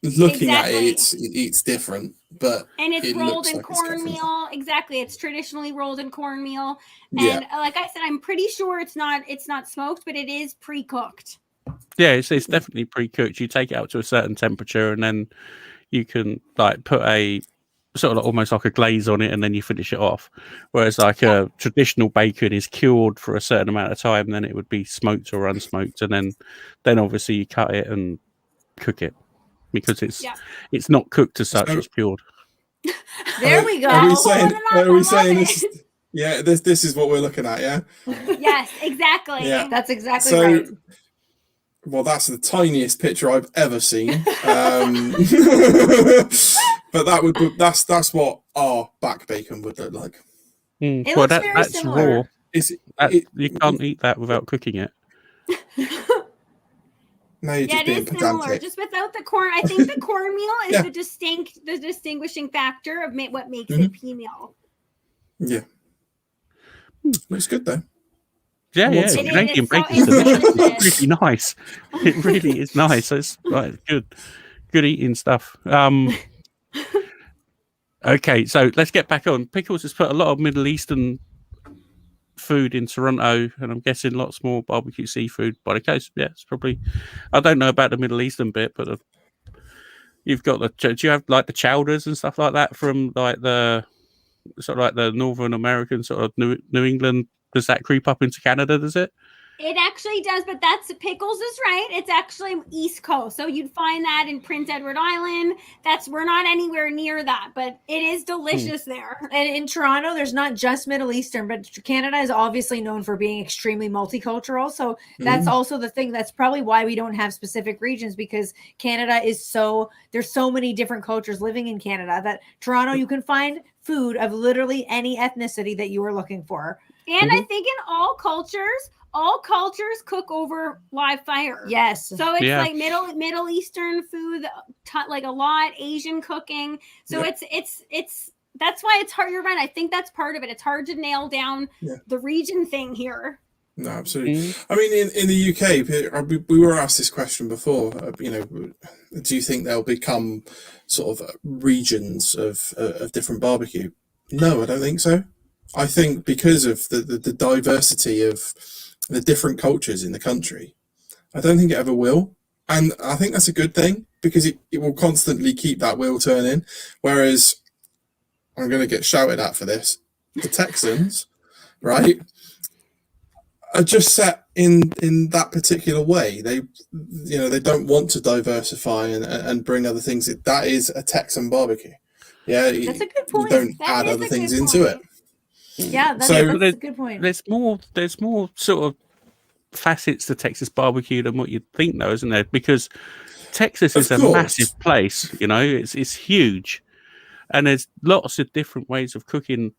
looking at Exactly. it, it's different, but And it's it rolled looks in like it's cut from the back. cornmeal. Exactly. It's traditionally rolled in cornmeal. Yeah. And like I said, I'm pretty sure it's not smoked, but it is pre-cooked. Yeah, it's definitely pre-cooked. You take it up to a certain temperature, and then you can like put a sort of like, almost like a glaze on it, and then you finish it off. Whereas like a traditional bacon is cured for a certain amount of time, then it would be smoked or unsmoked, and then obviously you cut it and cook it because it's not cooked as such; So- it's cured. There we go. Are we Oh, saying? I Are we love saying it. this? Yeah, this is what we're looking at. Yeah. Yes, exactly. Yeah. That's exactly So, right. well, that's the tiniest picture I've ever seen. But that's what our back bacon would look like. It Well, looks very that's similar. raw. Is You can't eat that without cooking it. No, you're Yeah, just it being is similar, pedantic. just without the corn. I think the cornmeal is Yeah. the distinguishing factor of what makes Mm-hmm. it pea meal. Yeah. Looks good though. Yeah, I want yeah. some. Canadian It's so- bacon's it's delicious. delicious. It's really nice. It really is nice. It's like good eating stuff. Okay, so let's get back on. Pickles has put a lot of Middle Eastern food in Toronto, and I'm guessing lots more barbecue seafood by the coast. Yeah, it's probably. I don't know about the Middle Eastern bit, but you've got the. Do you have like the chowders and stuff like that from like the sort of like the Northern American sort of New England? Does that creep up into Canada? Does it? It actually does, but Pickles is right. It's actually East Coast, so you'd find that in Prince Edward Island. We're not anywhere near that, but it is delicious there. And in Toronto, there's not just Middle Eastern, but Canada is obviously known for being extremely multicultural. So that's also the thing. That's probably why we don't have specific regions, because Canada is there's so many different cultures living in Canada that Toronto, you can find food of literally any ethnicity that you are looking for. And I think in all cultures cook over live fire. Yes. So it's Yeah. like Middle Eastern food, like a lot Asian cooking. So Yeah. it's that's why it's hard. You're right. I think that's part of it. It's hard to nail down the region thing here. No, absolutely. I mean, in the UK, we were asked this question before. Do you think there'll become sort of regions of different barbecue? No, I don't think so. I think because of the diversity of the different cultures in the country, I don't think it ever will. And I think that's a good thing, because it will constantly keep that wheel turning. Whereas, I'm going to get shouted at for this, the Texans, right, are just set in that particular way. They don't want to diversify and bring other things. That is a Texan barbecue. Yeah, That's a good point. You don't That add is other a things good into point. it. Yeah, that's So- a good point. There's more sort of facets to Texas barbecue than what you'd think, though, isn't there? Because Texas is a Of course. massive place. It's huge, and there's lots of different ways of cooking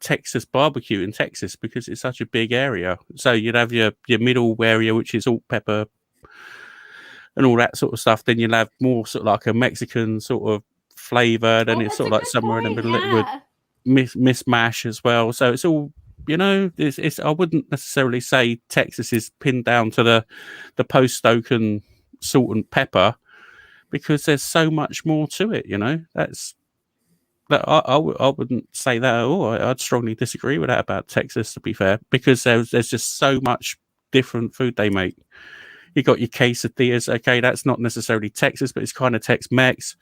Texas barbecue in Texas because it's such a big area. So you'd have your middle area, which is salt, pepper, and all that sort of stuff. Then you'll have more sort of like a Mexican sort of flavor. Then it's that's sort of a like good somewhere in the point, middle that would mismash as well. So it's all, it's I wouldn't necessarily say Texas is pinned down to the post-Stoken salt and pepper, because there's so much more to it. I wouldn't say that at all. I'd strongly disagree with that about Texas, to be fair, because there's just so much different food they make. You got your quesadillas. Okay, that's not necessarily Texas, but it's kind of Tex-Mex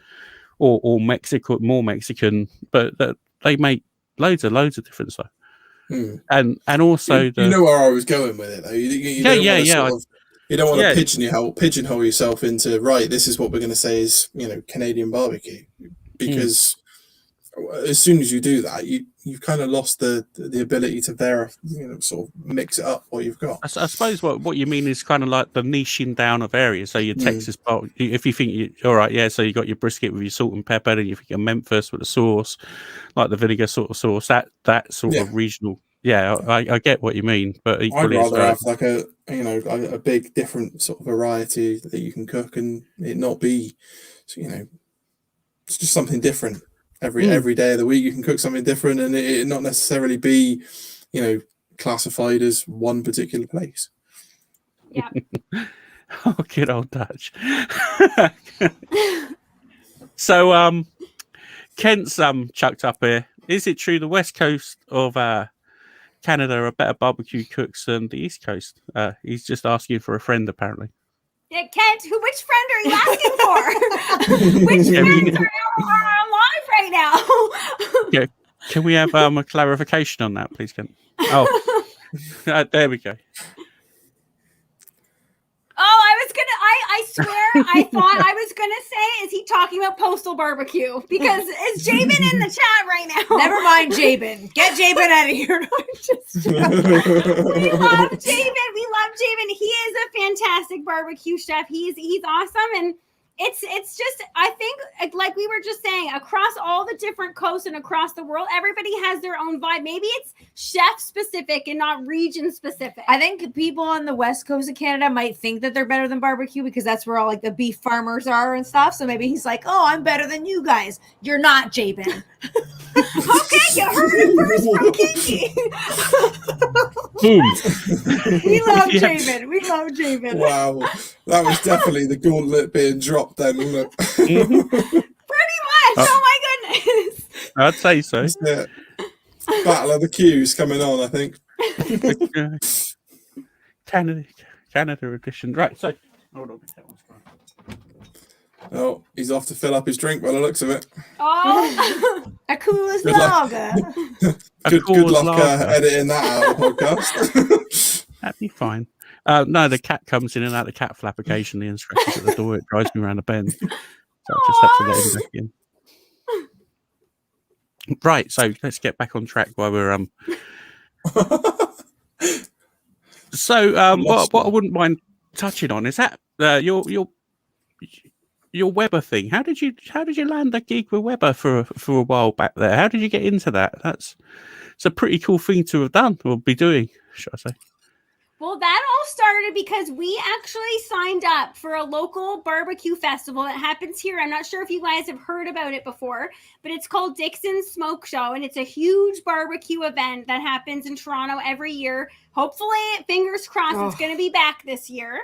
or Mexico, more Mexican, but they make loads of different stuff. And also you know where I was going with it, though. You don't want to pigeonhole yourself into, right, this is what we're going to say is Canadian barbecue, because as soon as you do that, you've kind of lost the ability to sort of mix it up what you've got. I suppose what you mean is kind of like the niching down of areas. So your Texas, if you think all right, yeah. So you got your brisket with your salt and pepper, and you think your Memphis with the sauce, like the vinegar sort of sauce. That sort of regional. Yeah, I get what you mean, but equally, I'd rather have like a big different sort of variety that you can cook, and it not be, it's just something different. Every day of the week you can cook something different, and it not necessarily be, classified as one particular place. Yeah. Oh, good old Dutch. So, Kent's chucked up here. Is it true the west coast of Canada are better barbecue cooks than the east coast? He's just asking for a friend, apparently. Yeah, Kent, which friend are you asking for? Which friends are alive right now? Yeah. Can we have a clarification on that, please, Kent? Oh, there we go. Oh, I swear, I thought I was gonna say, is he talking about Postal Barbecue? Because is Jabin in the chat right now? Never mind, Jabin. Get Jabin out of here. We love Jabin. He is a fantastic barbecue chef. He's awesome, and it's just, I think, like we were just saying, across all the different coasts and across the world, everybody has their own vibe. Maybe it's chef specific and not region specific. I think people on the west coast of Canada might think that they're better than barbecue because that's where all like the beef farmers are and stuff. So maybe he's like, "Oh, I'm better than you guys." You're not, Jabin. Okay, you heard it first from Kiki. Boom. We love Jabin. We love Jabin. Wow, that was definitely the gauntlet being dropped then, wasn't it? Pretty much. Oh my goodness. I'd say so. That's it. Battle of the Qs coming on, I think. Canada edition. Right, so hold on. Oh, he's off to fill up his drink by the looks of it. Oh, A coolest Good luck. lager. Good luck editing that out of the podcast. That'd be fine. No, the cat comes in and out the cat flap occasionally and scratches at the door. It drives me around the bend. So I just have to let him back in. Right, so let's get back on track while we're So what I wouldn't mind touching on is that your Weber thing. How did you land a gig with Weber for a while back there? How did you get into that? It's a pretty cool thing to have done or be doing, should I say? well, that all started because we actually signed up for a local barbecue festival that happens here. I'm not sure if you guys have heard about it before, but it's called Dixon's Smoke Show, and it's a huge barbecue event that happens in Toronto every year. Hopefully, fingers crossed, it's going to be back this year.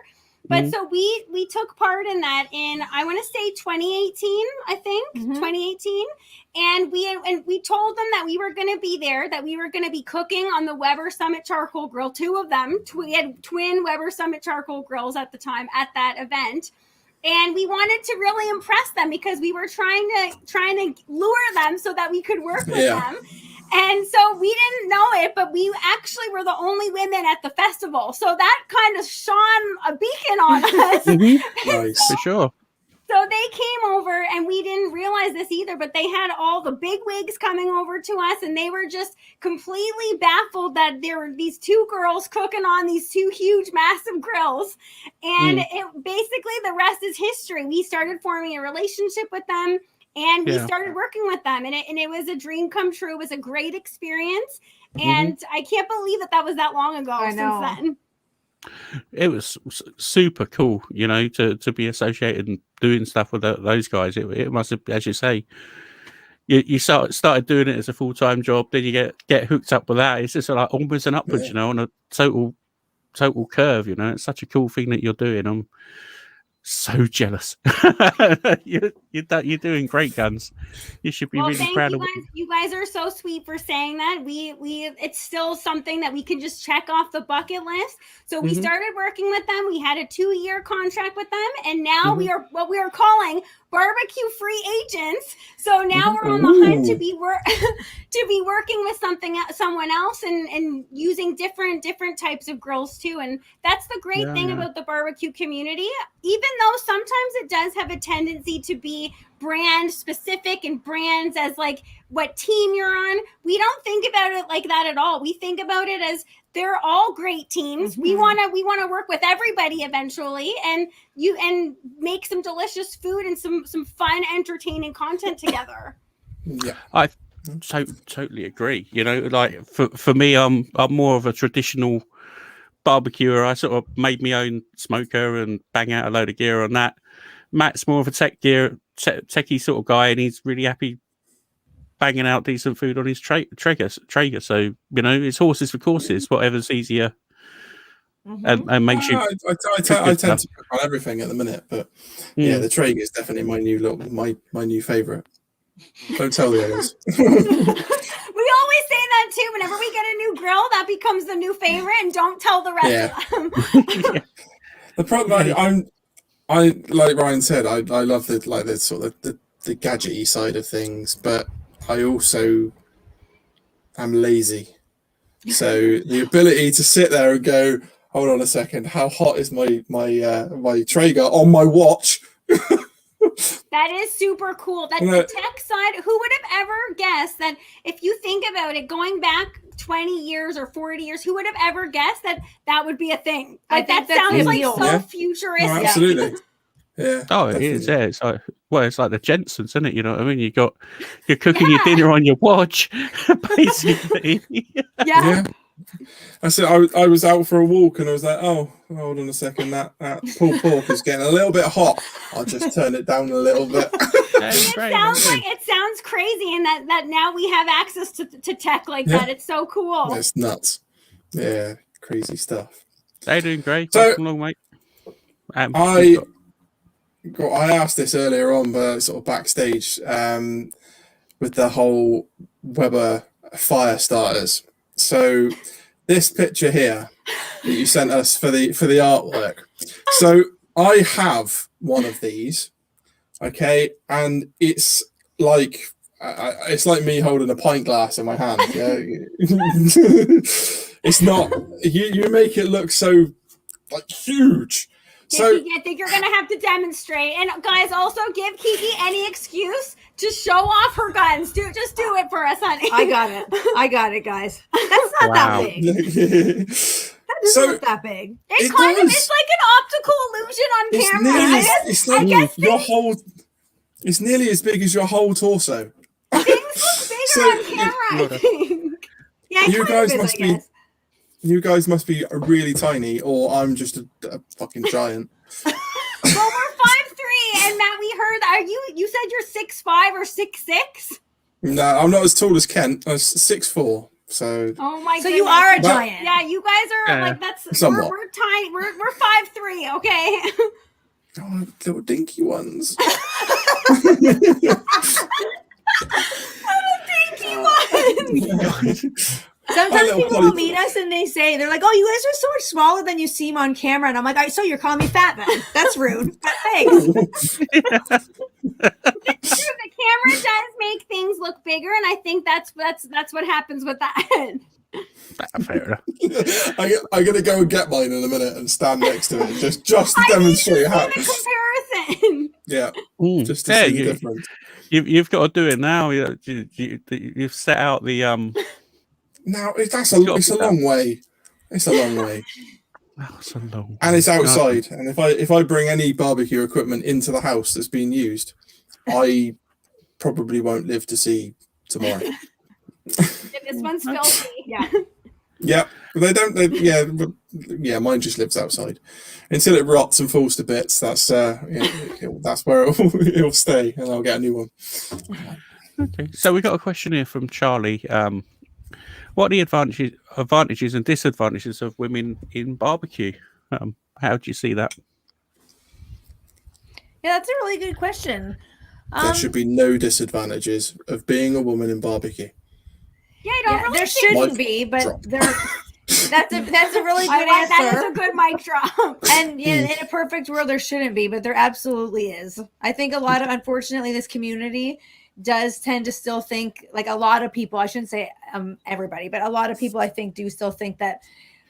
But so we took part in that in, I want to say 2018, I think 2018. And we told them that we were going to be there, that we were going to be cooking on the Weber Summit Charcoal Grill, 2 of them. We had twin Weber Summit Charcoal Grills at the time at that event. And we wanted to really impress them because we were trying to lure them so that we could work with them. And so we didn't know it, but we actually were the only women at the festival. So that kind of shone a beacon on us. Nice. For sure. So they came over, and we didn't realize this either, but they had all the big wigs coming over to us, and they were just completely baffled that there were these 2 girls cooking on these 2 huge, massive grills. And it basically, the rest is history. We started forming a relationship with them, and we started working with them, and it was a dream come true. It was a great experience, and I can't believe that was that long ago since then. It was super cool, you know, to be associated and doing stuff with those guys. It must have, as you say, you started doing it as a full-time job, then you get hooked up with that. It's just like almost an upwards, you know, on a total curve. You know, it's such a cool thing that you're doing. I'm so jealous. You're doing great, Guns. You should be really proud of you. You guys are so sweet for saying that. We it's still something that we can just check off the bucket list. So we started working with them. We had a 2-year contract with them, and now we are what we are calling BBQ Free Agents. So now we're on the hunt to be working with someone else and using different types of grills too. And that's the great thing about the barbecue community. Even though sometimes it does have a tendency to be brand specific and brands as like what team you're on, we don't think about it like that at all. We think about it as they're all great teams. We want to work with everybody eventually, and make some delicious food and some fun, entertaining content together. Yeah, I totally agree. You know, like for me, I'm more of a traditional barbecuer. I sort of made my own smoker and bang out a load of gear on that. Matt's more of a techie sort of guy, and he's really happy banging out decent food on his Traeger. So, you know, it's horses for courses, whatever's easier and makes you. I tend to cook on everything at the minute, but the Traeger is definitely my new favorite. Don't tell the others. We always say that too. Whenever we get a new grill, that becomes the new favorite, and don't tell the rest of them. The problem, I like Ryan said, I love the sort of the gadgety side of things, but I also am lazy. So the ability to sit there and go, hold on a second, how hot is my Traeger on my watch? That is super cool. That's the tech side. Who would have ever guessed that if you think about it, going back 20 years or 40 years, who would have ever guessed that would be a thing? Like that sounds like so futuristic. Oh, absolutely. Yeah. Oh, it is. Yeah. It's like, it's like the Jensens, isn't it? You know what I mean? You're cooking your dinner on your watch, basically. Yeah. I said I was out for a walk and I was like, oh, hold on a second, that pulled pork is getting a little bit hot. I'll just turn it down a little bit. It sounds crazy, and that now we have access to tech like that. It's so cool. It's nuts. Yeah, crazy stuff. They're doing great. So, long, mate. I asked this earlier on, but sort of backstage with the whole Weber fire starters. So this picture here that you sent us for the artwork. So I have one of these, okay, and it's like me holding a pint glass in my hand. Yeah, it's not. You make it look so like huge. So I think you're gonna have to demonstrate. And guys, also give Kiki any excuse to show off her guns. Just do it for us, honey. I got it, guys. That's not that big. That is not that big. It's like an optical illusion on camera. It's nearly as big as your whole torso. Things look bigger on camera, I think. Yeah, you guys must be really tiny, or I'm just a fucking giant. Well, we're 5'3", and Matt, we heard you said you're 6'5" or 6'6". No, I'm not as tall as Kent. I was 6'4", So Oh my! So you are a giant. Yeah, you guys are like that's. Somewhat. We're tiny. We're 5'3". Okay. oh, little dinky ones. Sometimes people will meet us and they're like, "Oh, you guys are so much smaller than you seem on camera," and I'm like, "So you're calling me fat then? That's rude." But thanks. It's true. The camera does make things look bigger, and I think that's what happens with that. Fair enough. I'm gonna go and get mine in a minute and stand next to it just to demonstrate how. The comparison. Yeah, just to see the difference. You've got to do it now. You've set out the Now it's a long way. It's a long way. That's a long. And it's outside. And if I bring any barbecue equipment into the house that's being used, I probably won't live to see tomorrow. This one's filthy. Yeah. Yeah, but mine just lives outside until it rots and falls to bits. That's that's where it'll stay, and I'll get a new one. Okay, so we got a question here from Charlie. What are the advantages and disadvantages of women in barbecue? How do you see that? Yeah, that's a really good question. There should be no disadvantages of being a woman in barbecue. Yeah, I don't really there think shouldn't be, but that's a really good answer. That is a good mic drop. And in a perfect world, there shouldn't be, but there absolutely is. I think unfortunately, this community does tend to still think, like a lot of people, I shouldn't say everybody, but a lot of people I think do still think that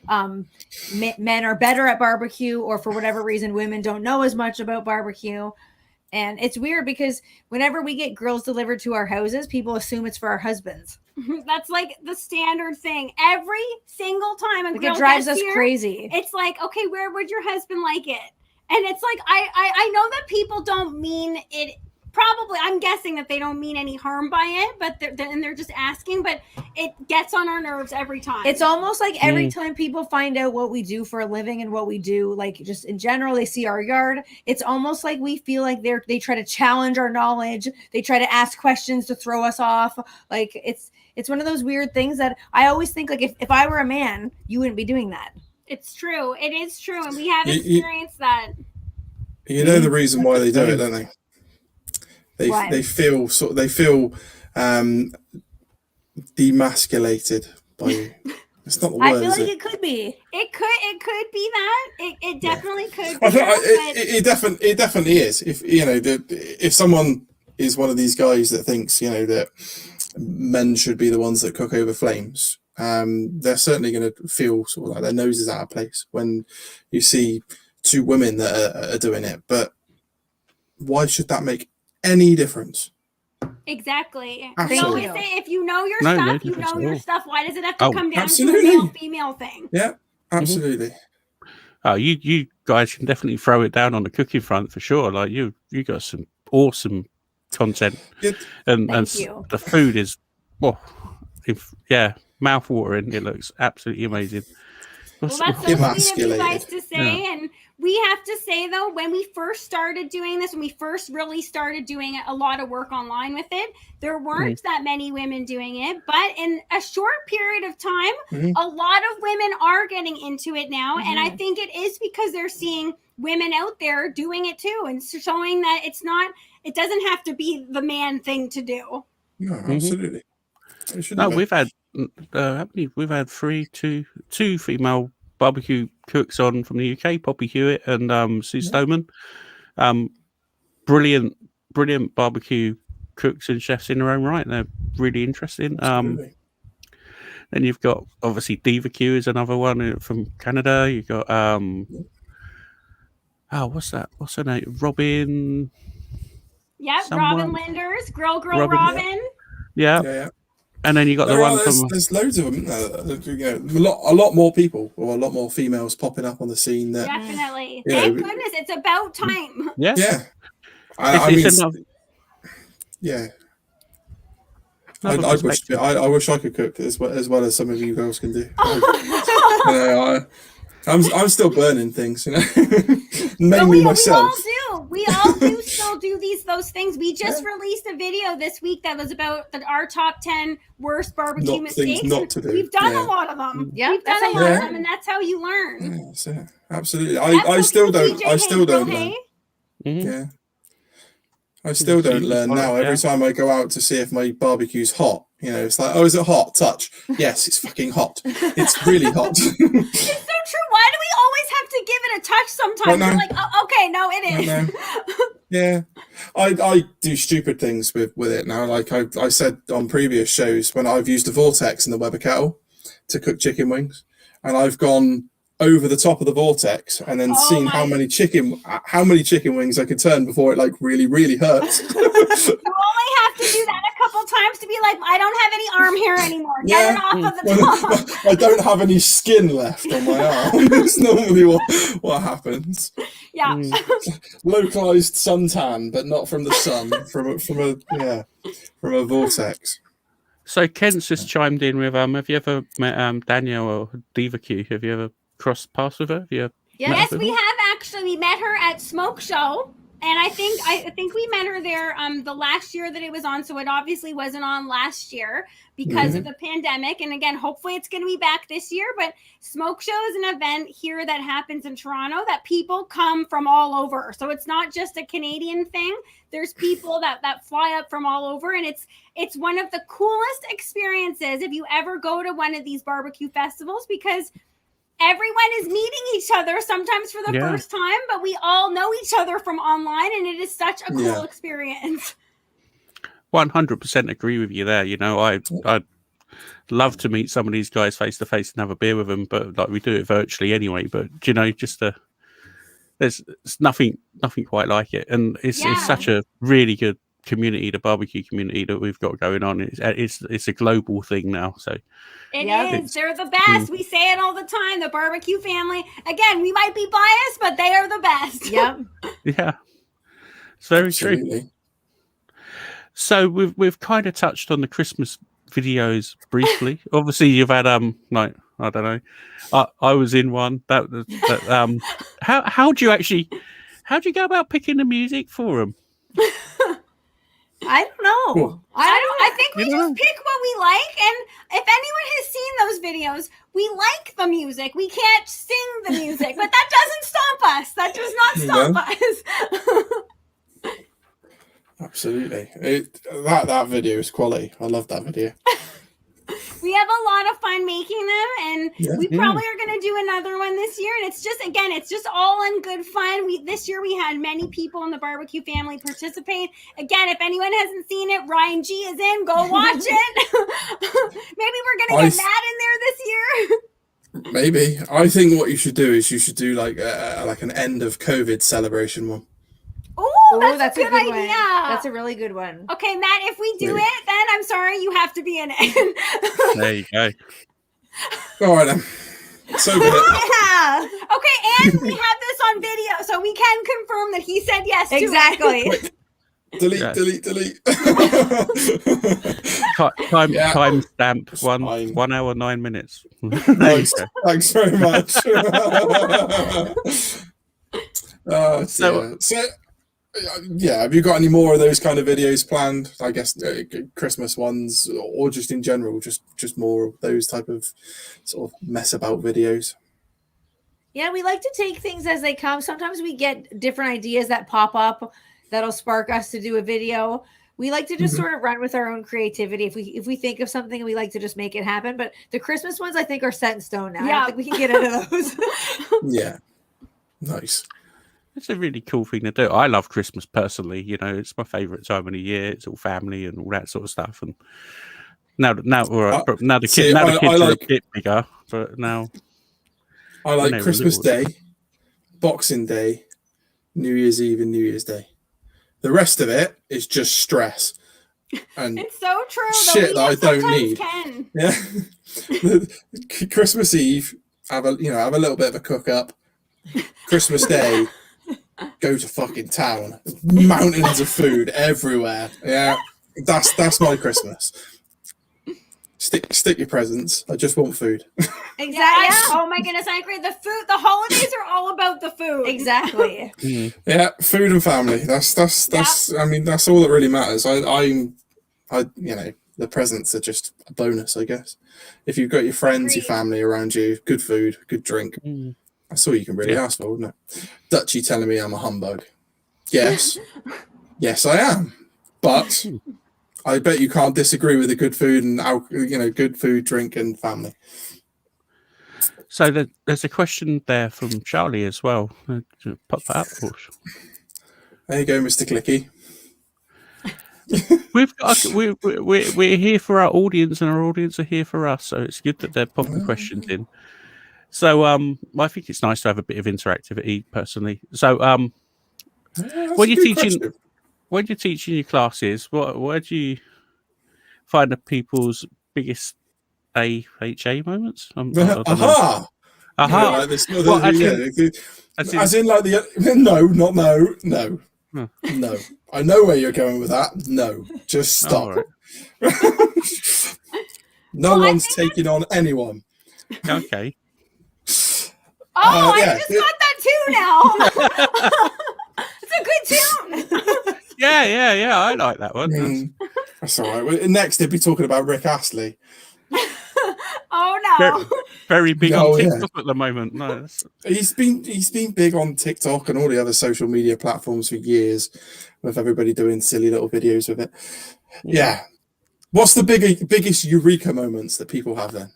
men are better at barbecue, or for whatever reason, women don't know as much about barbecue. And it's weird because whenever we get grills delivered to our houses, people assume it's for our husbands. That's like the standard thing. Every single time a grill it drives gets us here, crazy. It's like, okay, where would your husband like it? And it's like, I know that people don't mean it. Probably, I'm guessing that they don't mean any harm by it, but they're just asking. But it gets on our nerves every time. It's almost like every time people find out what we do for a living and what we do, like just in general, they see our yard. It's almost like we feel like they try to challenge our knowledge. They try to ask questions to throw us off. Like it's one of those weird things that I always think, like if I were a man, you wouldn't be doing that. It's true. It is true, and we have experienced that. You know the reason why they do it, don't they? They feel demasculated by you. It's not the word. I feel like it could be. It could be that. It definitely could be. I think it definitely is. If someone is one of these guys that thinks that men should be the ones that cook over flames, they're certainly going to feel sort of like their nose is out of place when you see two women that are doing it. But why should that make any difference? Exactly. Absolutely. We always say, if you know your stuff, you know your stuff. Why does it have to come down to a male-female thing? Yeah, absolutely. Oh, you guys can definitely throw it down on the cooking front for sure. Like you got some awesome content, and the food is mouth-watering. It looks absolutely amazing. Well, that's so sweet of you guys to say, and we have to say, though, when we first started doing this, when we first really started doing a lot of work online with it, there weren't that many women doing it. But in a short period of time, a lot of women are getting into it now. And I think it is because they're seeing women out there doing it too, and showing that it doesn't have to be the man thing to do. No, absolutely. No, we've had two female barbecue cooks on from the UK, Poppy Hewitt and Sue Stoneman. Brilliant barbecue cooks and chefs in their own right. They're really interesting. Then you've got obviously Diva Q is another one from Canada. You've got what's her name? Robin. Yeah, Robin Linders, Girl Robin. Yeah. And then you got there's loads of them. A lot more people, or a lot more females popping up on the scene. Definitely. Thank goodness, it's about time. Yeah. Yeah. I wish I could cook as well as some of you girls can do. I'm still burning things, you know. No, Mainly myself. We all do still do those things. We just released a video this week that was about our top 10 worst barbecue mistakes. Things not to do. We've done a lot of them. Yeah, we've done a lot of them, and that's how you learn. Yeah, that's it. Absolutely. I still don't learn. Yeah. I still don't learn now. Every time I go out to see if my barbecue's hot, you know, it's like, oh, is it hot? Touch. Yes, it's fucking hot. It's really hot. It's so true. Why do we always have to give it a touch sometimes? We're like, oh, okay, no, it is. Yeah. I do stupid things with it now. Like I said on previous shows, when I've used a vortex in the Weber kettle to cook chicken wings, and I've gone over the top of the vortex and then seen how many chicken wings I could turn before it like really, really hurts. You only have to do that a couple times to be like, I don't have any arm hair anymore. Get it off of the top. I don't have any skin left on my arm. That's normally what happens. Yeah. Localized suntan, but not from the sun, from a vortex. So Kent's just chimed in with have you ever met Danielle or Diva Q? Have you ever crossed paths with her? Yes, we have actually. We met her at Smoke Show, and I think we met her there the last year that it was on. So it obviously wasn't on last year because of the pandemic. And again, hopefully it's going to be back this year. But Smoke Show is an event here that happens in Toronto that people come from all over. So it's not just a Canadian thing. There's people that fly up from all over, and it's one of the coolest experiences if you ever go to one of these barbecue festivals, because everyone is meeting each other, sometimes for the first time, but we all know each other from online, and it is such a cool experience. 100% agree with you there. You know, I'd love to meet some of these guys face to face and have a beer with them, but like we do it virtually anyway. But you know, just there's nothing quite like it, and it's such a really good community, the barbecue community that we've got going on. It's a global thing now, so it is. They're the best. We say it all the time. The barbecue family. Again, we might be biased, but they are the best. Yep. Yeah, it's very true. So we've kind of touched on the Christmas videos briefly. Obviously, you've had like, I don't know, I was in one that how do you go about picking the music for them? I don't know. Cool. I think we just pick what we like, and if anyone has seen those videos, we like the music. We can't sing the music, but that doesn't stop us. That does not stop us. Absolutely. That video is quality. I love that video. We have a lot of fun making them, and we probably are going to do another one this year. And it's just all in good fun. This year we had many people in the barbecue family participate. Again, if anyone hasn't seen it, Ryan G is in. Go watch it. Maybe we're going to get Matt in there this year. Maybe. I think what you should do is you should do like an end of COVID celebration one. Oh, that's a good idea. One. That's a really good one. Okay, Matt, if we do it, then I'm sorry, you have to be in it. There you go. All right, then. So good. Yeah. Okay, and we have this on video, so we can confirm that he said yes to it. Exactly. Delete. Time stamp 1 hour 9 minutes. Thanks very much. Have you got any more of those kind of videos planned? I guess Christmas ones, or just in general, just more of those type of sort of mess about videos. Yeah, we like to take things as they come. Sometimes we get different ideas that pop up that'll spark us to do a video. We like to just sort of run with our own creativity. If we think of something, we like to just make it happen. But the Christmas ones, I think, are set in stone now. Yeah. I don't think we can get out of those. Yeah. Nice. It's a really cool thing to do. I love Christmas personally. You know, it's my favorite time of the year. It's all family and all that sort of stuff. And now the kids are a bit bigger, but now I like Christmas Day, Boxing Day, New Year's Eve, and New Year's Day. The rest of it is just stress. And it's so true. Shit that I don't need. Yeah. Christmas Eve, have a little bit of a cook up. Christmas Day, go to fucking town. Mountains of food everywhere. Yeah, that's my Christmas. Stick your presents. I just want food. Exactly. Oh my goodness, I agree. The food, the holidays are all about the food. Exactly. Yeah, food and family. That's. I mean, that's all that really matters. I the presents are just a bonus, I guess. If you've got your friends, your family around you, good food, good drink, that's all you can really ask for, isn't it? Dutchy telling me I'm a humbug. Yes, yes, I am. But I bet you can't disagree with the good food and good food, drink, and family. So there's a question there from Charlie as well. Pop that up. There you go, Mr. Clicky. We've got we're here for our audience, and our audience are here for us. So it's good that they're popping questions in. So I think it's nice to have a bit of interactivity personally. So when you're teaching your classes, where do you find the people's biggest AHA moments? Aha! Aha! Like this, as in like the no. No, I know where you're going with that. No, just stop. Right. No one's taking on anyone. Okay. Oh, I just got that too now. It's a good tune. Yeah. I like that one. That's all right. Next, they'd be talking about Rick Astley. Oh no! Very big on TikTok at the moment. No, he's been big on TikTok and all the other social media platforms for years, with everybody doing silly little videos with it. Yeah. What's the biggest eureka moments that people have then?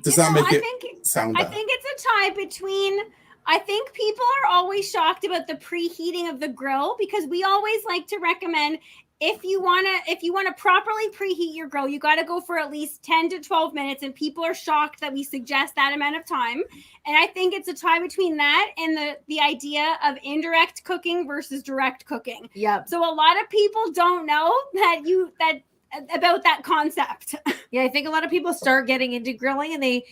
Does that make it sound better? I think it's a tie between. I think people are always shocked about the preheating of the grill, because we always like to recommend, if you want to properly preheat your grill, you got to go for at least 10 to 12 minutes. And people are shocked that we suggest that amount of time. And I think it's a tie between that and the idea of indirect cooking versus direct cooking. Yep. So a lot of people don't know about that concept. Yeah, I think a lot of people start getting into grilling and they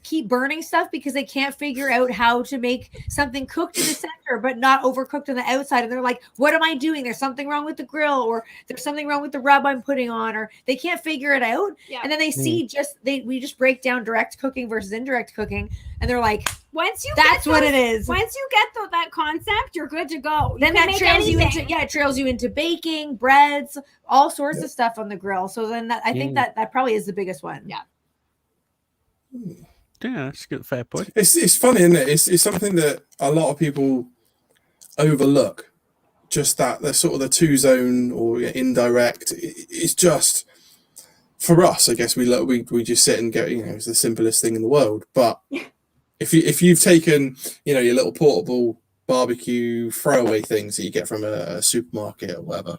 keep burning stuff because they can't figure out how to make something cooked in the center but not overcooked on the outside. And they're like, what am I doing? There's something wrong with the grill, or there's something wrong with the rub I'm putting on, or they can't figure it out. Yeah. And then they see we just break down direct cooking versus indirect cooking, and they're like, that's what it is. Once you get that concept, you're good to go. Then that trails it trails you into baking, breads, all sorts of stuff on the grill. So then I think that probably is the biggest one. Yeah. Yeah, that's a good, fair point. It's funny, isn't it? It's something that a lot of people overlook. Just that the sort of the 2-zone or indirect. It's just, for us, I guess we just sit and go. It's the simplest thing in the world. But if you've taken your little portable barbecue throwaway things that you get from a supermarket or whatever,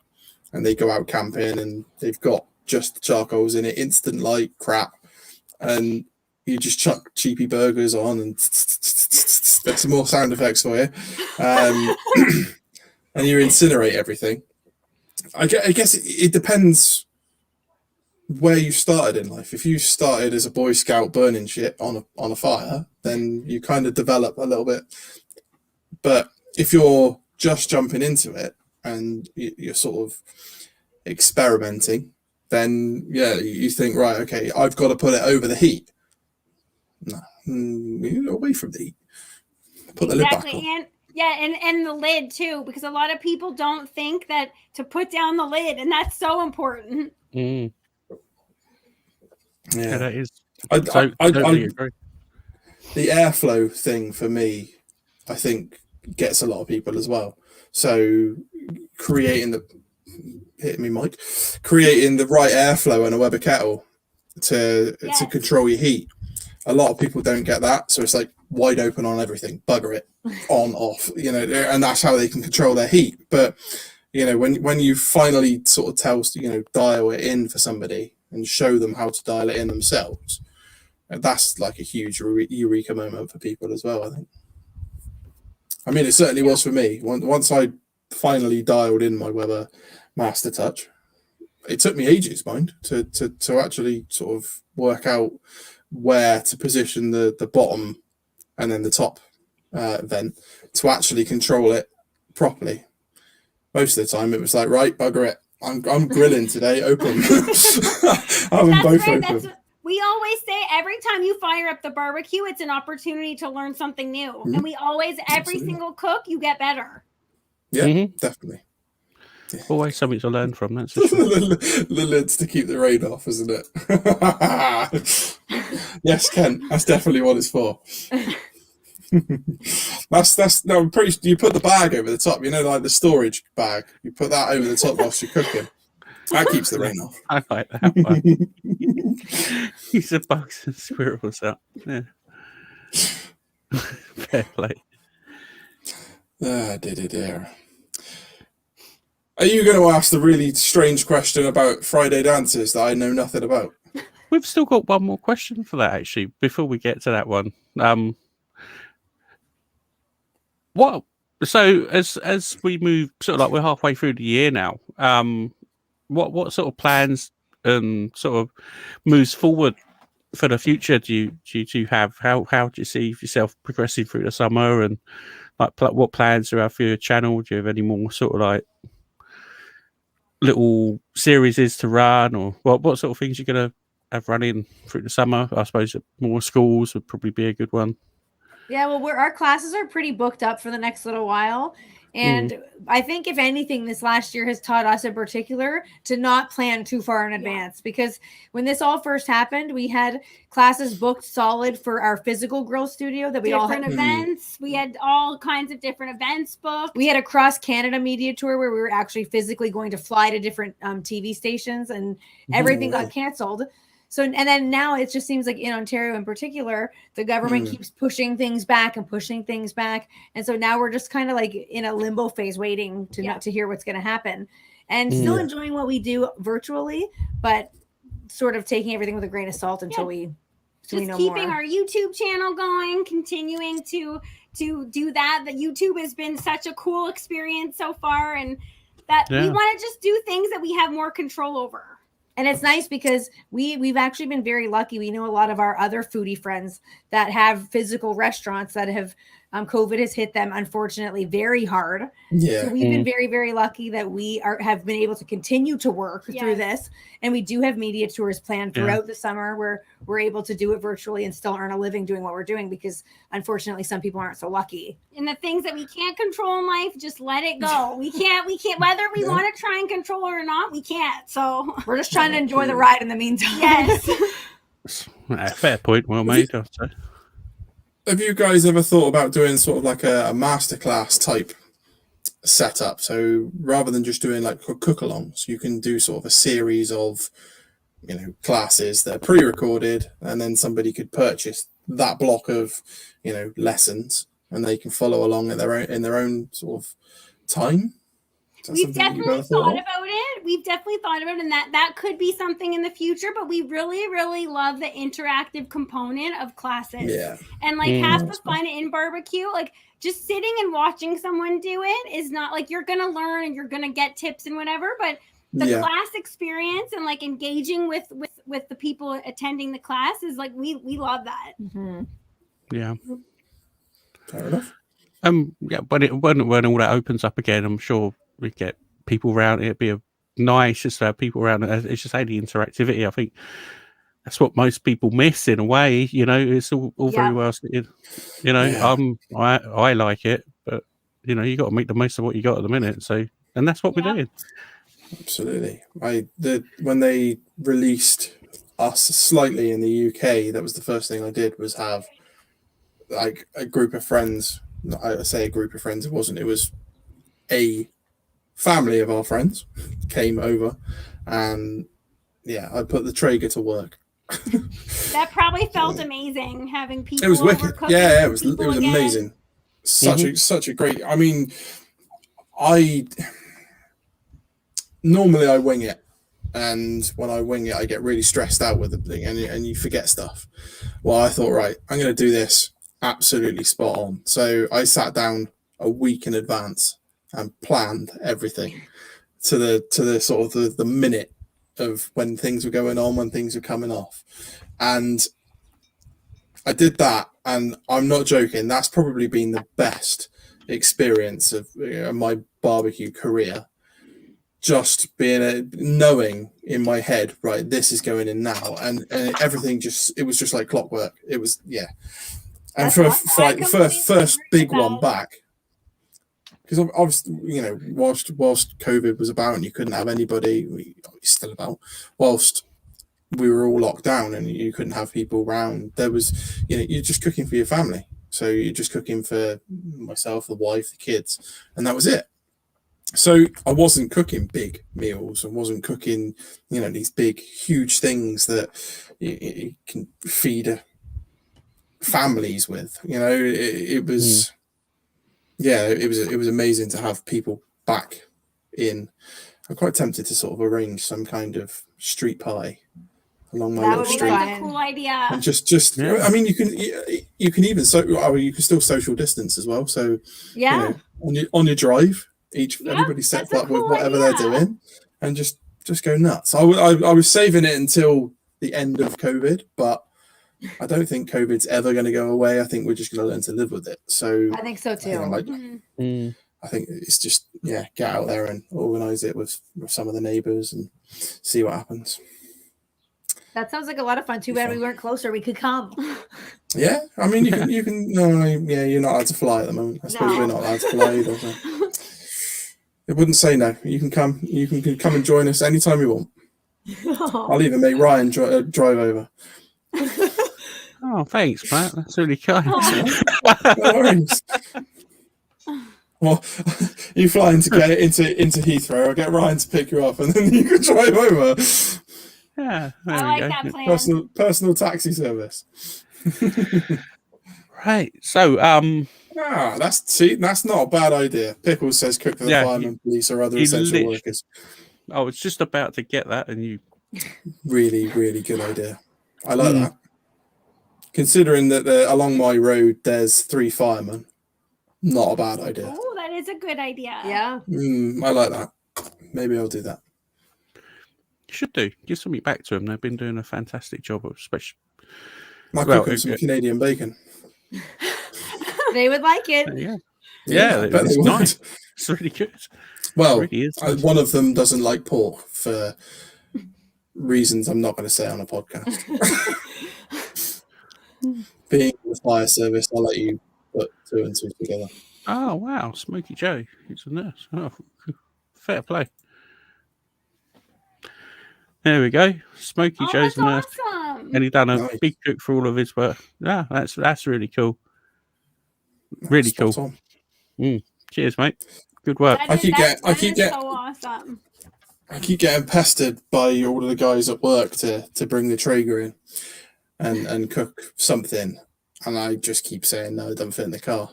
and they go out camping and they've got just charcoals in it, instant light crap, and you just chuck cheapy burgers on and there's some more sound effects for you, and you incinerate everything. I guess it depends where you started in life. If you started as a Boy Scout burning shit on a fire, then you kind of develop a little bit. But if you're just jumping into it and you're sort of experimenting, then you think, right, okay, I've got to put it over the heat. No, away from the heat. Put the lid back on. And the lid too, because a lot of people don't think that to put down the lid, and that's so important. Yeah, that is. I totally agree. The airflow thing for me, I think, gets a lot of people as well. So creating the right airflow in a Weber kettle to control your heat. A lot of people don't get that, so it's like wide open on everything, bugger it, on, off, and that's how they can control their heat. But when you finally sort of dial it in for somebody and show them how to dial it in themselves, that's like a huge eureka moment for people as well, I think. I mean, it certainly was for me. Once I finally dialed in my Weber Master Touch, it took me ages, mind, to actually sort of work out where to position the bottom and then the top vent to actually control it properly. Most of the time it was like, right, bugger it, I'm grilling today. Open. I'm both open. We always say every time you fire up the barbecue, it's an opportunity to learn something new. And we always, every single cook, you get better. Yeah, definitely. Yeah. Always something to learn from. That's for sure. The lids to keep the rain off, isn't it? Yes, Ken. That's definitely what it's for. that's no. I'm pretty sure you put the bag over the top. You know, like the storage bag. You put that over the top whilst you're cooking. That keeps the rain off. I like that one. Use the bugs and squirrels up. Yeah. Fair play. Dear. Are you going to ask the really strange question about Friday dances that I know nothing about? We've still got one more question for that, actually, before we get to that one. What? So as we move, sort of like we're halfway through the year now. What sort of plans and sort of moves forward for the future do you have? How do you see yourself progressing through the summer, and like what plans do you have for your channel? Do you have any more sort of like little series to run, or what sort of things you're gonna have running through the summer? I suppose more schools would probably be a good one. Yeah, well, our classes are pretty booked up for the next little while. And I think, if anything, this last year has taught us in particular to not plan too far in advance, because when this all first happened, we had classes booked solid for our physical grill studio that we all had events. We had all kinds of different events booked. We had a cross Canada media tour where we were actually physically going to fly to different TV stations, and everything got canceled. So, and then now it just seems like in Ontario in particular, the government keeps pushing things back. And so now we're just kind of like in a limbo phase, waiting to hear what's going to happen, and still enjoying what we do virtually, but sort of taking everything with a grain of salt until we know keeping more. Our YouTube channel going, continuing to do that. The YouTube has been such a cool experience so far, and that we want to just do things that we have more control over. And it's nice because we've actually been very lucky. We know a lot of our other foodie friends that have physical restaurants that have COVID has hit them, unfortunately, very hard. Yeah. So we've been very, very lucky that we have been able to continue to work through this. And we do have media tours planned throughout the summer where we're able to do it virtually and still earn a living doing what we're doing, because unfortunately some people aren't so lucky. And the things that we can't control in life, just let it go. We can't, whether we want to try and control it or not, we can't. So we're just trying to enjoy the ride in the meantime. Yes. Fair point, well made, I'd say. Have you guys ever thought about doing sort of like a masterclass type setup? So rather than just doing like cook-alongs, you can do sort of a series of, classes that are pre-recorded, and then somebody could purchase that block of, lessons, and they can follow along at in their own sort of time. We've definitely thought about it. We've definitely thought about it, and that could be something in the future, but we really, really love the interactive component of classes. Yeah. And like half the fun in barbecue, like just sitting and watching someone do it is not like you're going to learn and you're going to get tips and whatever, but the class experience and like engaging with the people attending the class is like, we love that. Mm-hmm. Yeah. Fair enough. When all that opens up again, I'm sure we get people around. It'd be nice just to have people around. It's just the interactivity. I think that's what most people miss in a way. It's all very well. I like it, but you got to make the most of what you got at the minute. So, and that's what we're doing. Absolutely. When they released us slightly in the UK, that was the first thing I did, was have like a group of friends. I say a group of friends. It wasn't. It was a family of our friends came over, and I put the Traeger to work. That probably felt amazing, having people. It was wicked. It was again. amazing. Such a great. I mean, normally I wing it, and when I wing it, I get really stressed out with the thing, and you forget stuff. Well, I thought, right, I'm going to do this absolutely spot on. So I sat down a week in advance and planned everything to the sort of the minute of when things were going on, when things were coming off. And I did that, and I'm not joking, that's probably been the best experience of my barbecue career. just knowing in my head, right, this is going in now, and everything it was just like clockwork. It was, yeah. And for like the first big one back, because obviously, you know, whilst COVID was about and you couldn't have anybody, it's still about, whilst we were all locked down and you couldn't have people around, there was, you know, you're just cooking for your family. So you're just cooking for myself, the wife, the kids, and that was it. So I wasn't cooking big meals. I wasn't cooking, you know, these big, huge things that you can feed families with. You know, it was, yeah, it was amazing to have people back in. I'm quite tempted to sort of arrange some kind of street party along my little street. That's a cool idea. And just, yeah. I mean, you can even you can still social distance as well. So yeah, you know, on your drive. Everybody sets up with whatever they're doing and just go nuts. I was saving it until the end of COVID, but I don't think COVID's ever going to go away. I think we're just going to learn to live with it. So I think so too. I think it's just, yeah, get out there and organize it with some of the neighbors and see what happens. That sounds like a lot of fun. Too bad we weren't closer. We could come. Yeah, I mean, you can. No, yeah, you're not allowed to fly at the moment. I suppose we're not allowed to fly either. So. It wouldn't say no. You can come. You can come and join us anytime you want. I'll even make Ryan drive over. Oh, thanks, Matt. That's really kind. No worries. Well, you fly into Heathrow. I'll get Ryan to pick you up, and then you can drive over. Yeah, I like that plan. Personal taxi service. Right. So, that's not a bad idea. Pickles says cook for the firemen, police, or other essential workers. I was just about to get that, and you. Really, really good idea. I like that. Considering that along my road there's 3 firemen, not a bad idea. Oh, that is a good idea. Yeah. I like that. Maybe I'll do that. You should do. Give something back to them. They've been doing a fantastic job of special. Might cook them some Canadian bacon. They would like it. Yeah, it's nice. It's really good. Well, it really is. One of them doesn't like pork for reasons I'm not going to say on a podcast. Being in the fire service, I'll let you put 2 and 2 together. Oh, wow. Smokey Joe. He's a nurse. Oh, fair play. There we go. Smokey Joe's a nurse. Awesome. And he done a big cook for all of his work. Yeah, that's really cool. Really cool. Cheers, mate. Good work. I keep getting so awesome. I keep getting pestered by all of the guys at work to bring the Traeger in and cook something, and I just keep saying no, it doesn't fit in the car.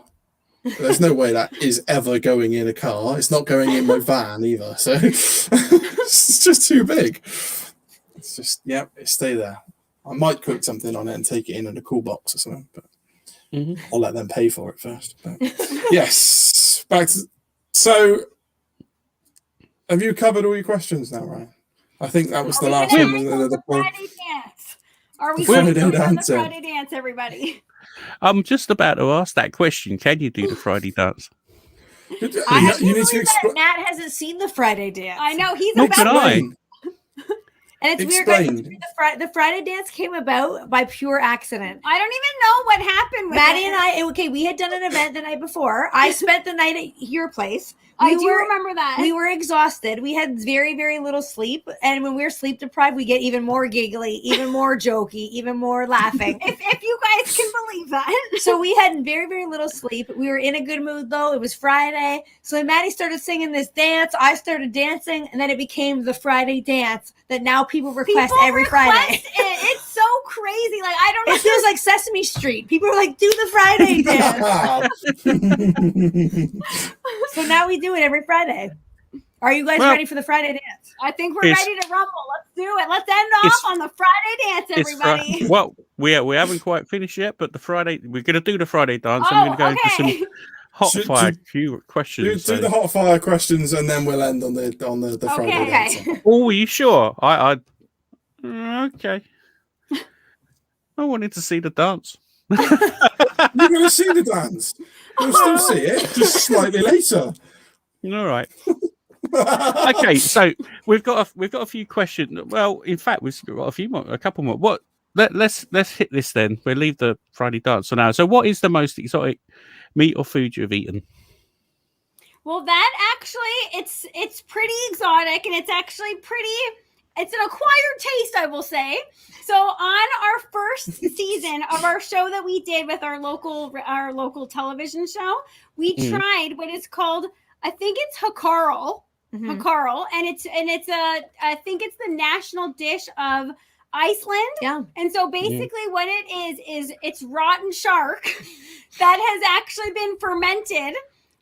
There's no way that is ever going in a car. It's not going in my van either. So it's just too big. It's just it stay there. I might cook something on it and take it in a cool box or something, but I'll let them pay for it first. But yes, so. Have you covered all your questions now, Ryan? I think that was the last one. The Friday dance. Are we Friday the dance? Friday dance, everybody? I'm just about to ask that question. Can you do the Friday dance? You need to explain. Matt hasn't seen the Friday dance. I know he's Not can I. And it's weird, guys. The Friday dance came about by pure accident. I don't even know what happened with Maddie and I, we had done an event the night before. I spent the night at your place. I do remember that. We were exhausted. We had very, very little sleep. And when we're sleep deprived, we get even more giggly, even more jokey, even more laughing. if you guys can believe that. So we had very, very little sleep. We were in a good mood, though. It was Friday. So when Maddie started singing this dance, I started dancing. And then it became the Friday dance that now people request every Friday. It's so crazy. Like, I don't know. It feels like Sesame Street. People are like, do the Friday dance. So now we do it every Friday. Are you guys ready for the Friday dance? I think we're ready to rumble. Let's do it. Let's end off on the Friday dance, everybody. Well, we haven't quite finished yet, but we're going to do the Friday dance. I'm going to go into some hot fire questions. Do the hot fire questions, and then we'll end on the Friday dance. Oh, are you sure? Okay. I wanted to see the dance. You're going to see the dance. You'll still see it, just slightly later. All right. Okay, so we've got a few questions. Well, in fact, we've got a couple more. Let's hit this then. We'll leave the Friday dance for now. So, what is the most exotic meat or food you've eaten? Well, that actually, it's pretty exotic, and it's actually it's an acquired taste, I will say. So on our first season of our show that we did with our local television show, we tried what is called, I think it's hakarl, hakarl, and I think it's the national dish of Iceland. Yeah. And so basically what it is it's rotten shark that has actually been fermented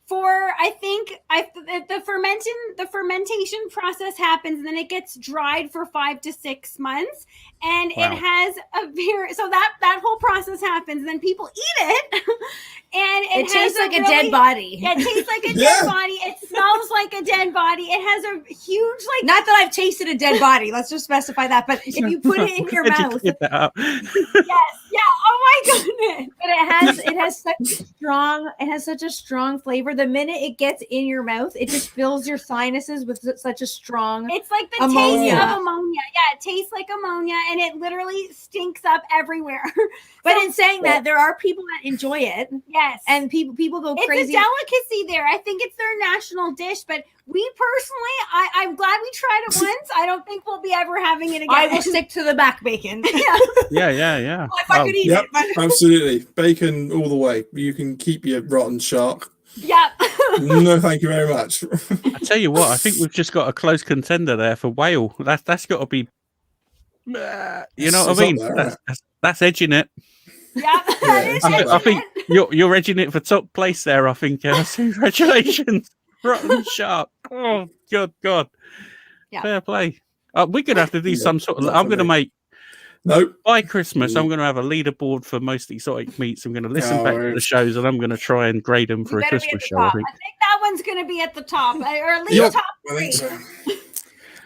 for, I think, the fermentation process happens, and then it gets dried for 5 to 6 months, and it has so that whole process happens, and then people eat it, and it tastes like a dead body. Yeah, it tastes like a dead body. It smells like a dead body. It has a huge, like, not that I've tasted a dead body. Let's just specify that. But if you put it in your mouth, yes, yeah. Oh my goodness! But it has such a strong flavor. The minute it gets in your mouth, it just fills your sinuses with such a strong. It's like the ammonia. taste of ammonia. Yeah, it tastes like ammonia, and it literally stinks up everywhere. But in saying that, there are people that enjoy it. Yes, and people go crazy. It's a delicacy there. I think it's their national dish, but we personally, I'm glad we tried it once. I don't think we'll be ever having it again. I will stick to the back bacon. Yeah. Well, if I could eat it. But... Absolutely. Bacon all the way. You can keep your rotten shark. Yep. No, thank you very much. I tell you what, I think we've just got a close contender there for whale. That's got to be, you know what I mean? There, that's edging it. Yeah, I think you're edging it for top place there. I think. Congratulations, rotten shark. Oh, good God. Yeah. Fair play. We're gonna have to do some sort of. I'm gonna make. Nope. By Christmas, I'm going to have a leaderboard for most exotic meats. I'm going to listen back to the shows, and I'm going to try and grade them for a Christmas show. I think that one's going to be at the top, or at least top 3. I think so.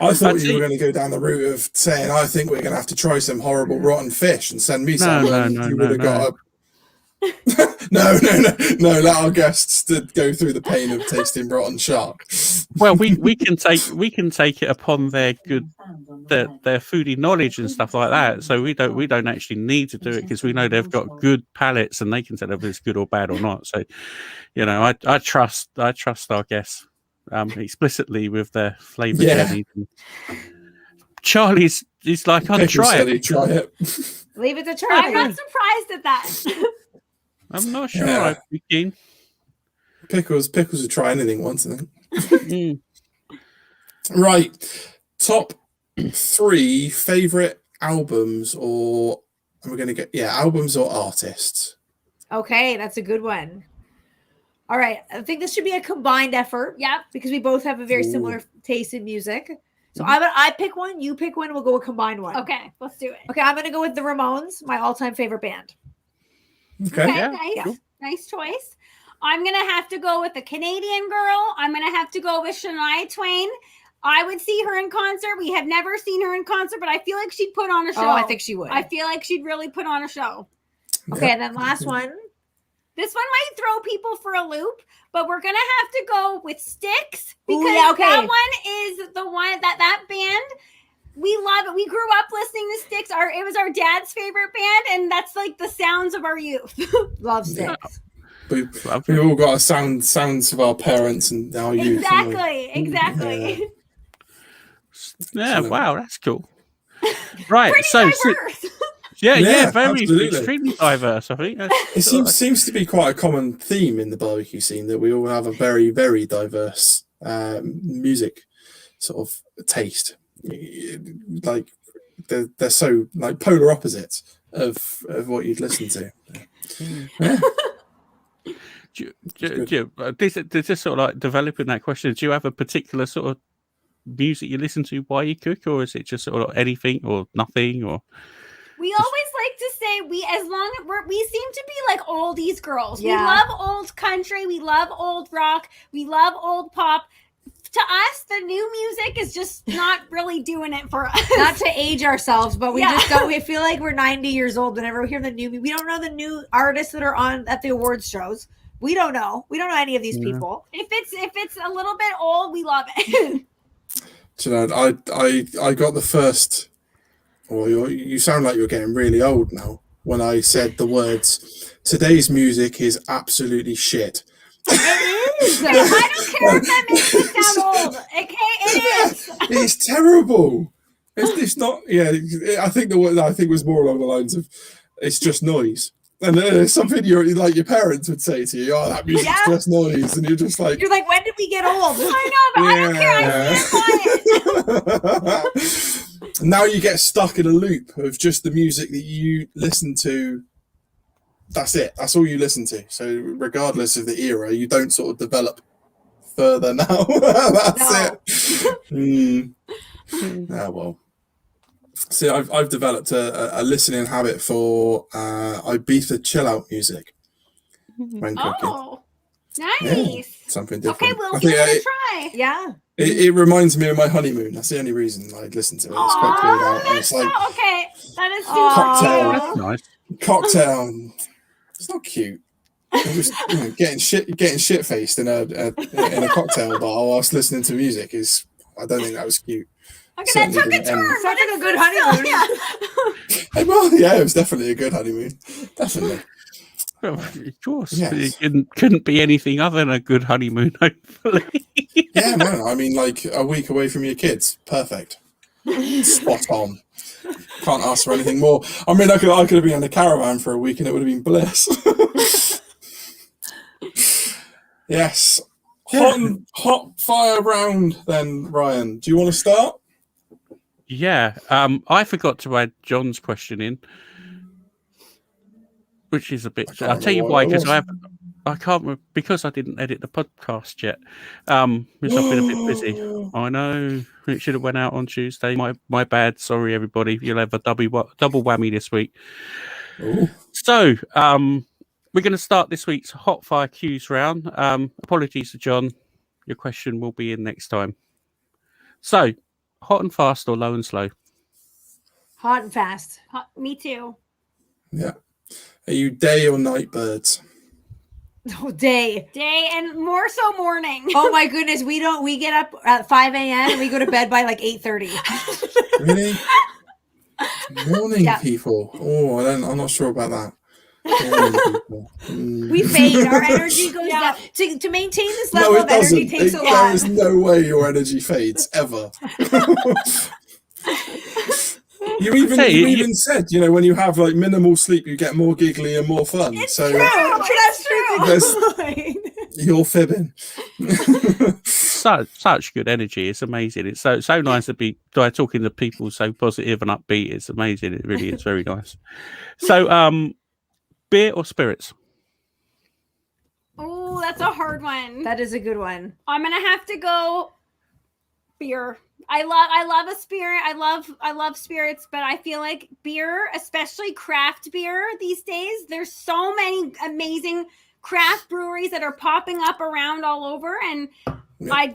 I thought you were going to go down the route of saying, I think we're going to have to try some horrible rotten fish and send me some. No, let our guests to go through the pain of tasting rotten shark. Well, we can take it upon their foodie knowledge and stuff like that. So we don't actually need to do it because we know they've got good palates and they can tell if it's good or bad or not. So, you know, I trust our guests explicitly with their flavour journeys. Charlie's like, I'll try it. Try it. Leave it to Charlie. I'm not surprised at that. I'm not sure I'd be keen. Pickles would try anything once, I think. Right. Top 3 favourite albums, or we're going to get, albums or artists. Okay, that's a good one. All right. I think this should be a combined effort. Yeah. Because we both have a very similar taste in music. So I pick one, you pick one, we'll go a combined one. Okay, let's do it. Okay, I'm going to go with the Ramones, my all-time favorite band. Okay. Nice choice. I'm going to have to go with the Canadian girl. I'm going to have to go with Shania Twain. I would see her in concert. We have never seen her in concert, but I feel like she'd put on a show. Oh, I think she would. I feel like she'd really put on a show. Okay, and then last one. This one might throw people for a loop, but we're going to have to go with Styx because that one is the one that band. We love it. We grew up listening to Styx. It was our dad's favorite band, and that's like the sounds of our youth. Love Styx. We all got sounds of our parents and our youth. Exactly. Yeah, wow, that's cool. Right, diverse. Very extremely diverse. I think it seems to be quite a common theme in the barbecue scene that we all have a very, very diverse music sort of taste. Like they're so like polar opposites of what you'd listen to. Just sort of like developing that question, do you have a particular sort of music you listen to while you cook, or is it just sort of anything or nothing? Or we always like to say we seem to be like oldies girls. Yeah. We love old country, we love old rock, we love old pop. To us, the new music is just not really doing it for us. Not to age ourselves, but we feel like we're 90 years old whenever we hear the new. We don't know the new artists that are on at the awards shows. We don't know. We don't know any of these people. If it's a little bit old, we love it. Do you know, I got the first. Well, you sound like you're getting really old now. When I said the words, today's music is absolutely shit. It is. I don't care if that makes me sound old. Okay, it is. It's terrible. It's not. Yeah, I think the word I think was more along the lines of, it's just noise. And it's something your parents would say to you, "Oh, that music's just noise," and you're like, when did we get old? I know, but I don't care. I stand by it. Now you get stuck in a loop of just the music that you listen to. That's it. That's all you listen to. So regardless of the era, you don't sort of develop further now. That's it. Ah, well. See, I've developed a listening habit for Ibiza chill out music when cooking. Oh, nice. Yeah, something different. Okay, we'll give it a try. Yeah. It reminds me of my honeymoon. That's the only reason I listen to it. It's quite chilled out. And it's like okay. That is cocktail. That's nice. Cocktail. It's not cute. It was getting shit faced in a cocktail bar whilst listening to music is. I don't think that was cute. Okay, that took a turn. Sounds like a good honeymoon. Well, yeah, it was definitely a good honeymoon. Definitely. Well, of course. Yes. It couldn't be anything other than a good honeymoon, hopefully. Yeah, man. I mean, like a week away from your kids. Perfect. Spot on. Can't ask for anything more. I mean, I could have been in a caravan for a week and it would have been bliss. Yes. Hot fire round then, Ryan. Do you want to start? Yeah. I forgot to add John's question in, which is a bit. I'll tell you why, because I can't remember, because I didn't edit the podcast yet. Because I've been a bit busy. I know it should have went out on Tuesday. My bad. Sorry, everybody. You'll have a double whammy this week. Ooh. So, we're going to start this week's Hot Fire Cues round. Apologies to John. Your question will be in next time. So, hot and fast or low and slow? Hot and fast. Me too. Yeah. Are you day or night birds? Oh, day and more so morning. Oh my goodness, we get up at 5 a.m. and we go to bed by like 8:30. Really? Morning people. Oh, I'm not sure about that. We fade. Our energy goes down. To maintain this level of energy takes a lot. There is no way your energy fades ever. You even said, when you have like minimal sleep, you get more giggly and more fun. It's so true. That's true. You're fibbing. Such good energy. It's amazing. It's so nice to be talking to people so positive and upbeat. It's amazing. It really is very nice. So, beer or spirits? Oh, that's a hard one. That is a good one. I'm gonna have to go beer. I love a spirit. I love spirits, but I feel like beer, especially craft beer these days, there's so many amazing craft breweries that are popping up around all over, and I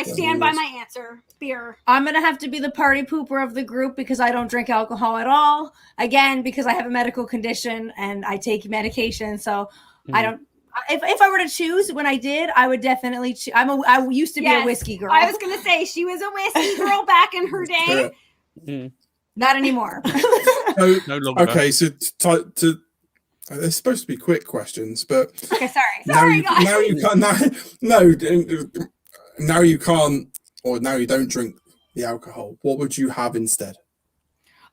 stand by my answer. Beer. I'm gonna have to be the party pooper of the group because I don't drink alcohol at all. Again, because I have a medical condition and I take medication, so I don't. If I were to choose, when I did, I would definitely choose. I used to be a whiskey girl. I was gonna say she was a whiskey girl back in her day. Not anymore. No longer. Okay, so they're supposed to be quick questions, but okay, sorry. Now you can't. Now you can't, or now you don't drink the alcohol. What would you have instead?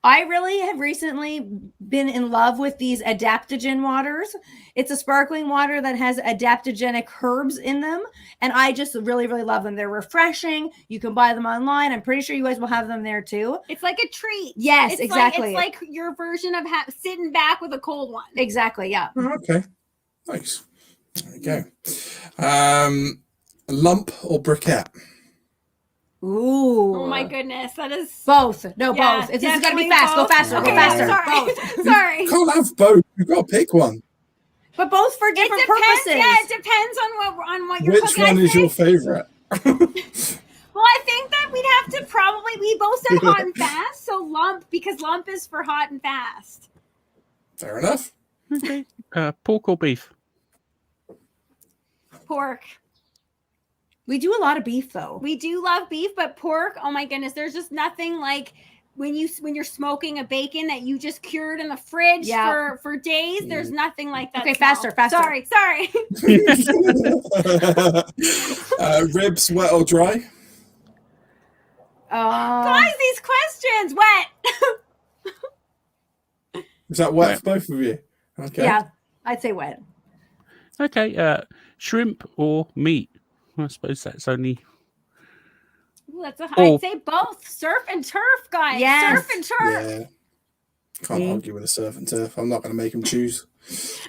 I really have recently been in love with these adaptogen waters. It's a sparkling water that has adaptogenic herbs in them, and I just really, really love them. They're refreshing. You can buy them online. I'm pretty sure you guys will have them there too. It's like a treat. Yes, exactly. It's like your version of sitting back with a cold one. Exactly, yeah. Oh, okay, nice. There we go. Lump or briquette? Ooh. Oh my goodness, that is both. No, both. This is gonna be fast. Both. Go faster. Okay, go faster. Sorry. Both. Sorry. You can't have both. You've got to pick one. But both for different purposes. Yeah, it depends on what you're Which cooking. one is your favorite? Well, I think that we'd have to we both said hot and fast, so lump, because lump is for hot and fast. Fair enough. Okay. Pork or beef? Pork. We do a lot of beef though. We do love beef, but pork, oh my goodness, there's just nothing like when you're smoking a bacon that you just cured in the fridge for days. There's nothing like that. Okay, smell. faster. Sorry. Ribs, wet or dry? Guys, these questions, wet. Is that wet for both of you? Okay. Yeah, I'd say wet. Okay, shrimp or meat? I suppose that's only. Ooh, I'd say both. Surf and turf, guys. Yes. Surf and turf. Yeah. Can't argue with a surf and turf. I'm not going to make them choose.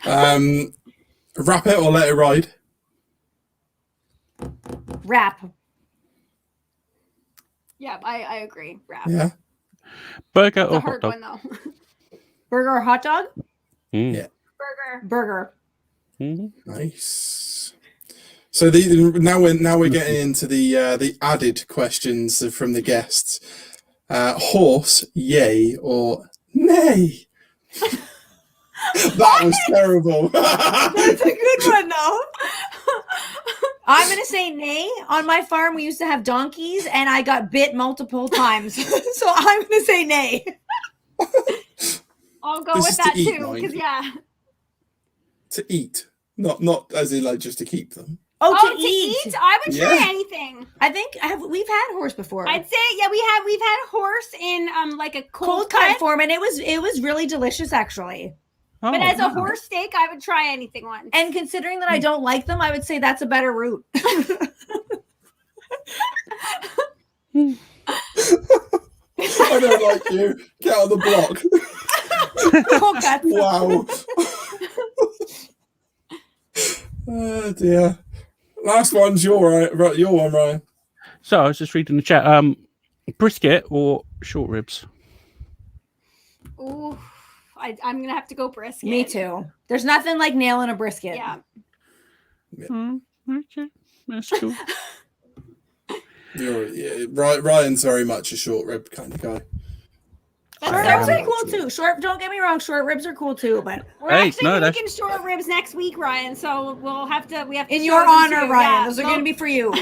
Wrap it or let it ride? Wrap. Yeah, I agree. Wrap. Yeah. Burger It's a or hot hard dog? one though. Burger or hot dog? Yeah. Burger. Mm-hmm. Nice. So now we're getting into the added questions from the guests. Horse, yay or nay? That was terrible. That's a good one though. I'm gonna say nay. On my farm, we used to have donkeys, and I got bit multiple times. So I'm gonna say nay. I'll go This with is to that eat, too, mind because you. yeah. To eat, not as in like just to keep them. Oh, Oh, to eat. I would try Yeah. anything. I think we've had horse before. I'd say we've had horse in like a cold cut form, and it was really delicious actually. Oh, But as a wow. horse steak, I would try anything once. And considering that I don't like them, I would say that's a better route. I don't like you. Get on the block. Cold cuts. Wow. Oh dear. Last one's your one, Ryan. So I was just reading the chat. Brisket or short ribs? Ooh, I'm gonna have to go brisket. Me too. There's nothing like nailing a brisket. Yeah. Okay, that's cool. Ryan's very much a short rib kind of guy. That's Short I ribs am are cool actually. too. Don't get me wrong, short ribs are cool too, but We're Hey, actually no, making short ribs next week, Ryan. So we have to. in show your them honor, too. Ryan, Yeah, those are so- going to be for you.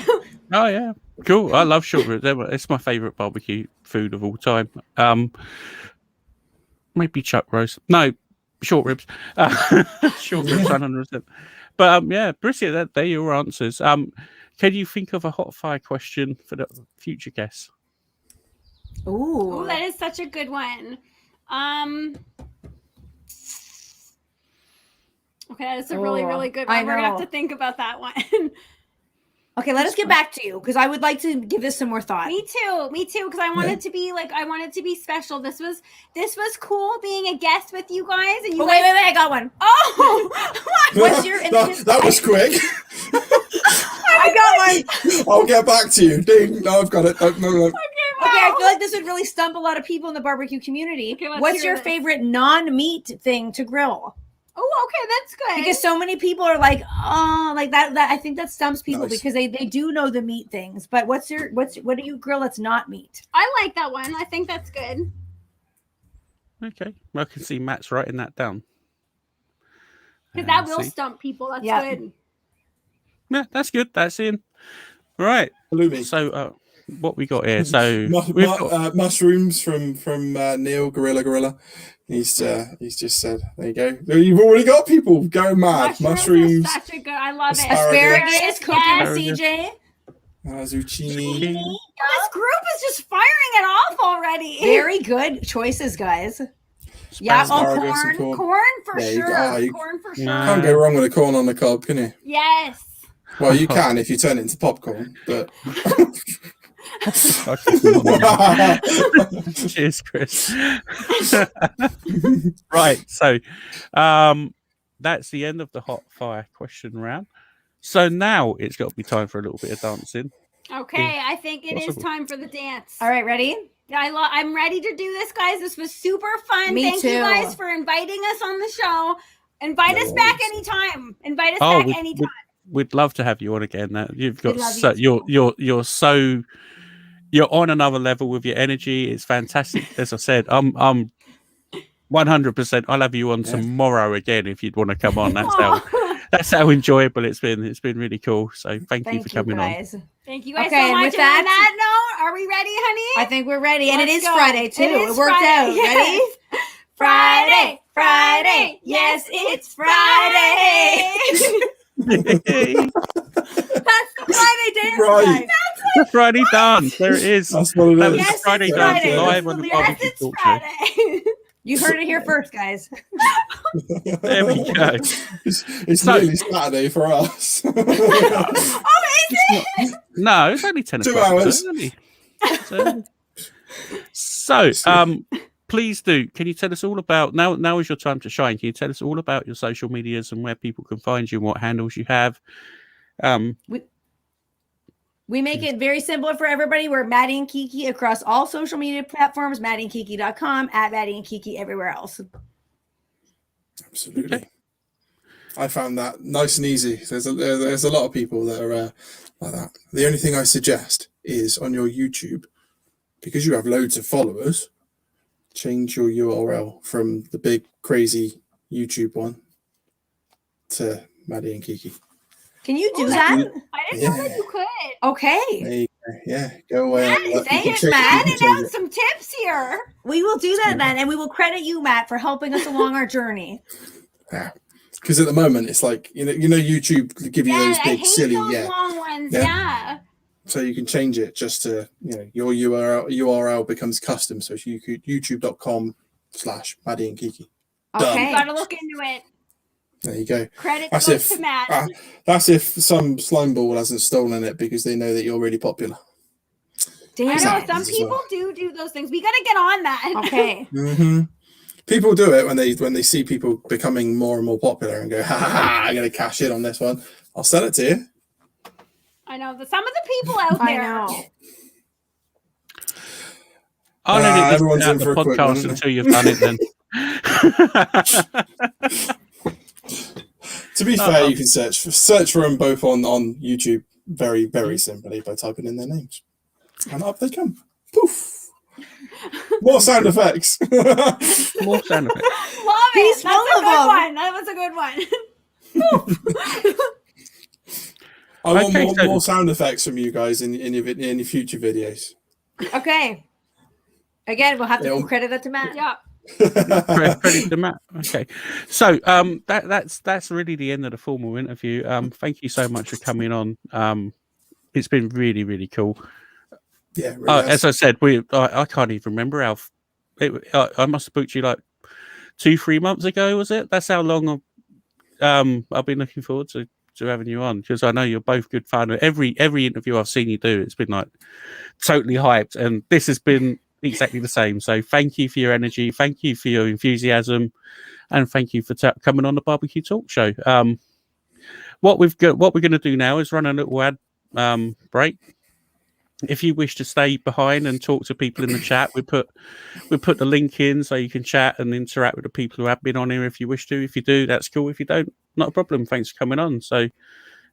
Oh yeah, cool. I love short ribs. It's my favorite barbecue food of all time. Maybe chuck roast. No, short ribs. Short ribs, 100%. But yeah, brisket. They're your answers. Can you think of a hot fire question for the future guests? Ooh. Ooh, that is such a good one. Okay, that is a really, Oh, really good I one. We're gonna have know. to think about that one. Okay, let us get back to you because I would like to give this some more thought. Me too, because I wanted to be special. This was cool being a guest with you guys, and you Oh, guys. wait, I got one. Oh, What's your that was quick. I got one. I'll get back to you. Ding. No, I've got it. No. Okay, I feel like this would really stump a lot of people in the barbecue community. Okay, let's What's hear your this. favorite non-meat thing to grill? Oh, okay, that's good. Because so many people are like, oh, like that. I think that stumps people Nice. because they do know the meat things. But what do you grill that's not meat? I like that one. I think that's good. Okay, well, I can see Matt's writing that down. Because that will See? stump people. That's Yeah. good. Yeah, that's good. That's in. Right. Halloumi. So, what we got here? So we've got, Mushrooms from Neil Gorilla. He's just said, there you go. You've already got people going mad. Mushrooms, are such a good. I love it. Asparagus. Cooking Yes. with CJ. zucchini. This group is just firing it off already. Very good choices, guys. Yeah, Asparagus and corn. Corn for There you sure. go. Corn for sure. Nah. Can't go wrong with a corn on the cob, can you? Yes. Well, you can if you turn it into popcorn, but cheers, Chris. Right. So, that's the end of the hot fire question round. So now it's got to be time for a little bit of dancing. Okay, I think it is Possible. time for the dance. All right, ready? I'm ready to do this, guys. This was super fun. Me Thank you too. guys for inviting us on the show. Invite No us back worries. anytime. Invite us Oh, back anytime. we'd love to have you on again. You've got We'd love so you you're so you're on another level with your energy. It's fantastic. As I said, I'm 100%. I'll have you on Yeah. tomorrow again if you'd want to come on. That's how that's how enjoyable it's been. It's been really cool. So thank you for coming on. Thank you guys Okay, so and much. with And on that- that note, are we ready, honey? I think we're ready. And it Let's is go. Friday, too. It It, is worked Friday, out. yes. Ready? Friday, Friday. Yes, it's Friday. That's the Friday dance, Right. guys. The Friday dance. There it is. That's what it That is. was Yes, Friday it's dance Friday. live This on the is Yes, BBQ it's Talk Show. Friday. You heard it here first, guys. There we go. It's So- nearly Saturday for us. Oh, is it? No, it's only 10 2 o'clock. hours. So, please do. Can you tell us all about now is your time to shine. Can you tell us all about your social medias and where people can find you and what handles you have? We make it very simple for everybody. We're Maddie and Kiki across all social media platforms, maddieandkiki.com, at Maddie and Kiki everywhere else. Absolutely. I found that nice and easy. There's a lot of people that are like that. The only thing I suggest is on your YouTube, because you have loads of followers, change your URL from the big crazy YouTube one to Maddie and Kiki. Can you do Oh, that? I didn't know that you could. Okay. There you go. Yeah, go away. Matt, You can thanks, change- Matt. you Handing can change out it. some tips here. We will do that then, and we will credit you, Matt, for helping us along our journey. Yeah. Because at the moment it's like you know YouTube give you Yeah, those I big hate silly those long ones. Yeah. Yeah. So you can change it just to your URL becomes custom. So it's youtube.com/Maddie and Kiki. Okay. You gotta look into it. There you go. Credit That's goes if to Matt. that's if some slime ball hasn't stolen it because they know that you're really popular. Damn. I know Exactly. some as people well. do those things. We gotta get on that. Okay. Mm-hmm. People do it when they see people becoming more and more popular and go, ha ha ha! I'm gonna cash in on this one. I'll sell it to you. I know that some of the people out I there. know. I'll edit this everyone's out in the for a quick podcast one. until you've done it then. To be fair, you can search for them both on YouTube very, very simply by typing in their names. And up they come. Poof. More sound effects. More sound effects. Love He's it. That's full a of good them. one. That was a good one. I want Okay, so- more sound effects from you guys in your future videos. Okay. Again, we'll have to Yeah. credit that to Matt. Yeah. Credit to Matt. Okay, so that's really the end of the formal interview. Thank you so much for coming on. It's been really, really cool. Yeah. Really As I said, I can't even remember how. I must have booked you like 2-3 months ago. Was it? That's how long I've been looking forward to having you on, because I know you're both good fun. Every interview I've seen you do, it's been like totally hyped, and this has been exactly the same. So thank you for your energy, thank you for your enthusiasm, and thank you for coming on the BBQ Talk Show. What we're going to do now is run a little ad break. If you wish to stay behind and talk to people in the chat, we put the link in so you can chat and interact with the people who have been on here if you wish to. If you do, that's cool. If you don't, not a problem. Thanks for coming on. So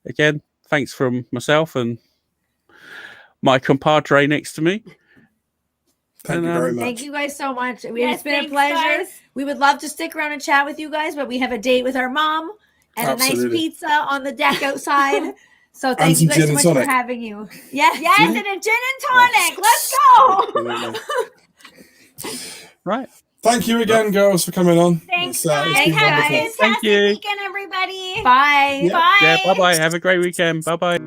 again, thanks from myself and my compadre next to me. Thank you very much. Thank you guys so much. Yes, It's been a thanks, pleasure. guys. We would love to stick around and chat with you guys, but we have a date with our mom and a nice Absolutely. pizza on the deck outside. So thank some you guys gin so and much for tonic. having you. Yes. Yes, and a gin and tonic. Let's go. Absolutely. Right. Thank you again, girls, for coming on. Thanks, It's guys. been Have a wonderful. fantastic Thank you. weekend, everybody. Bye. Yeah. Bye. Yeah. Bye bye. Have a great weekend. Bye bye.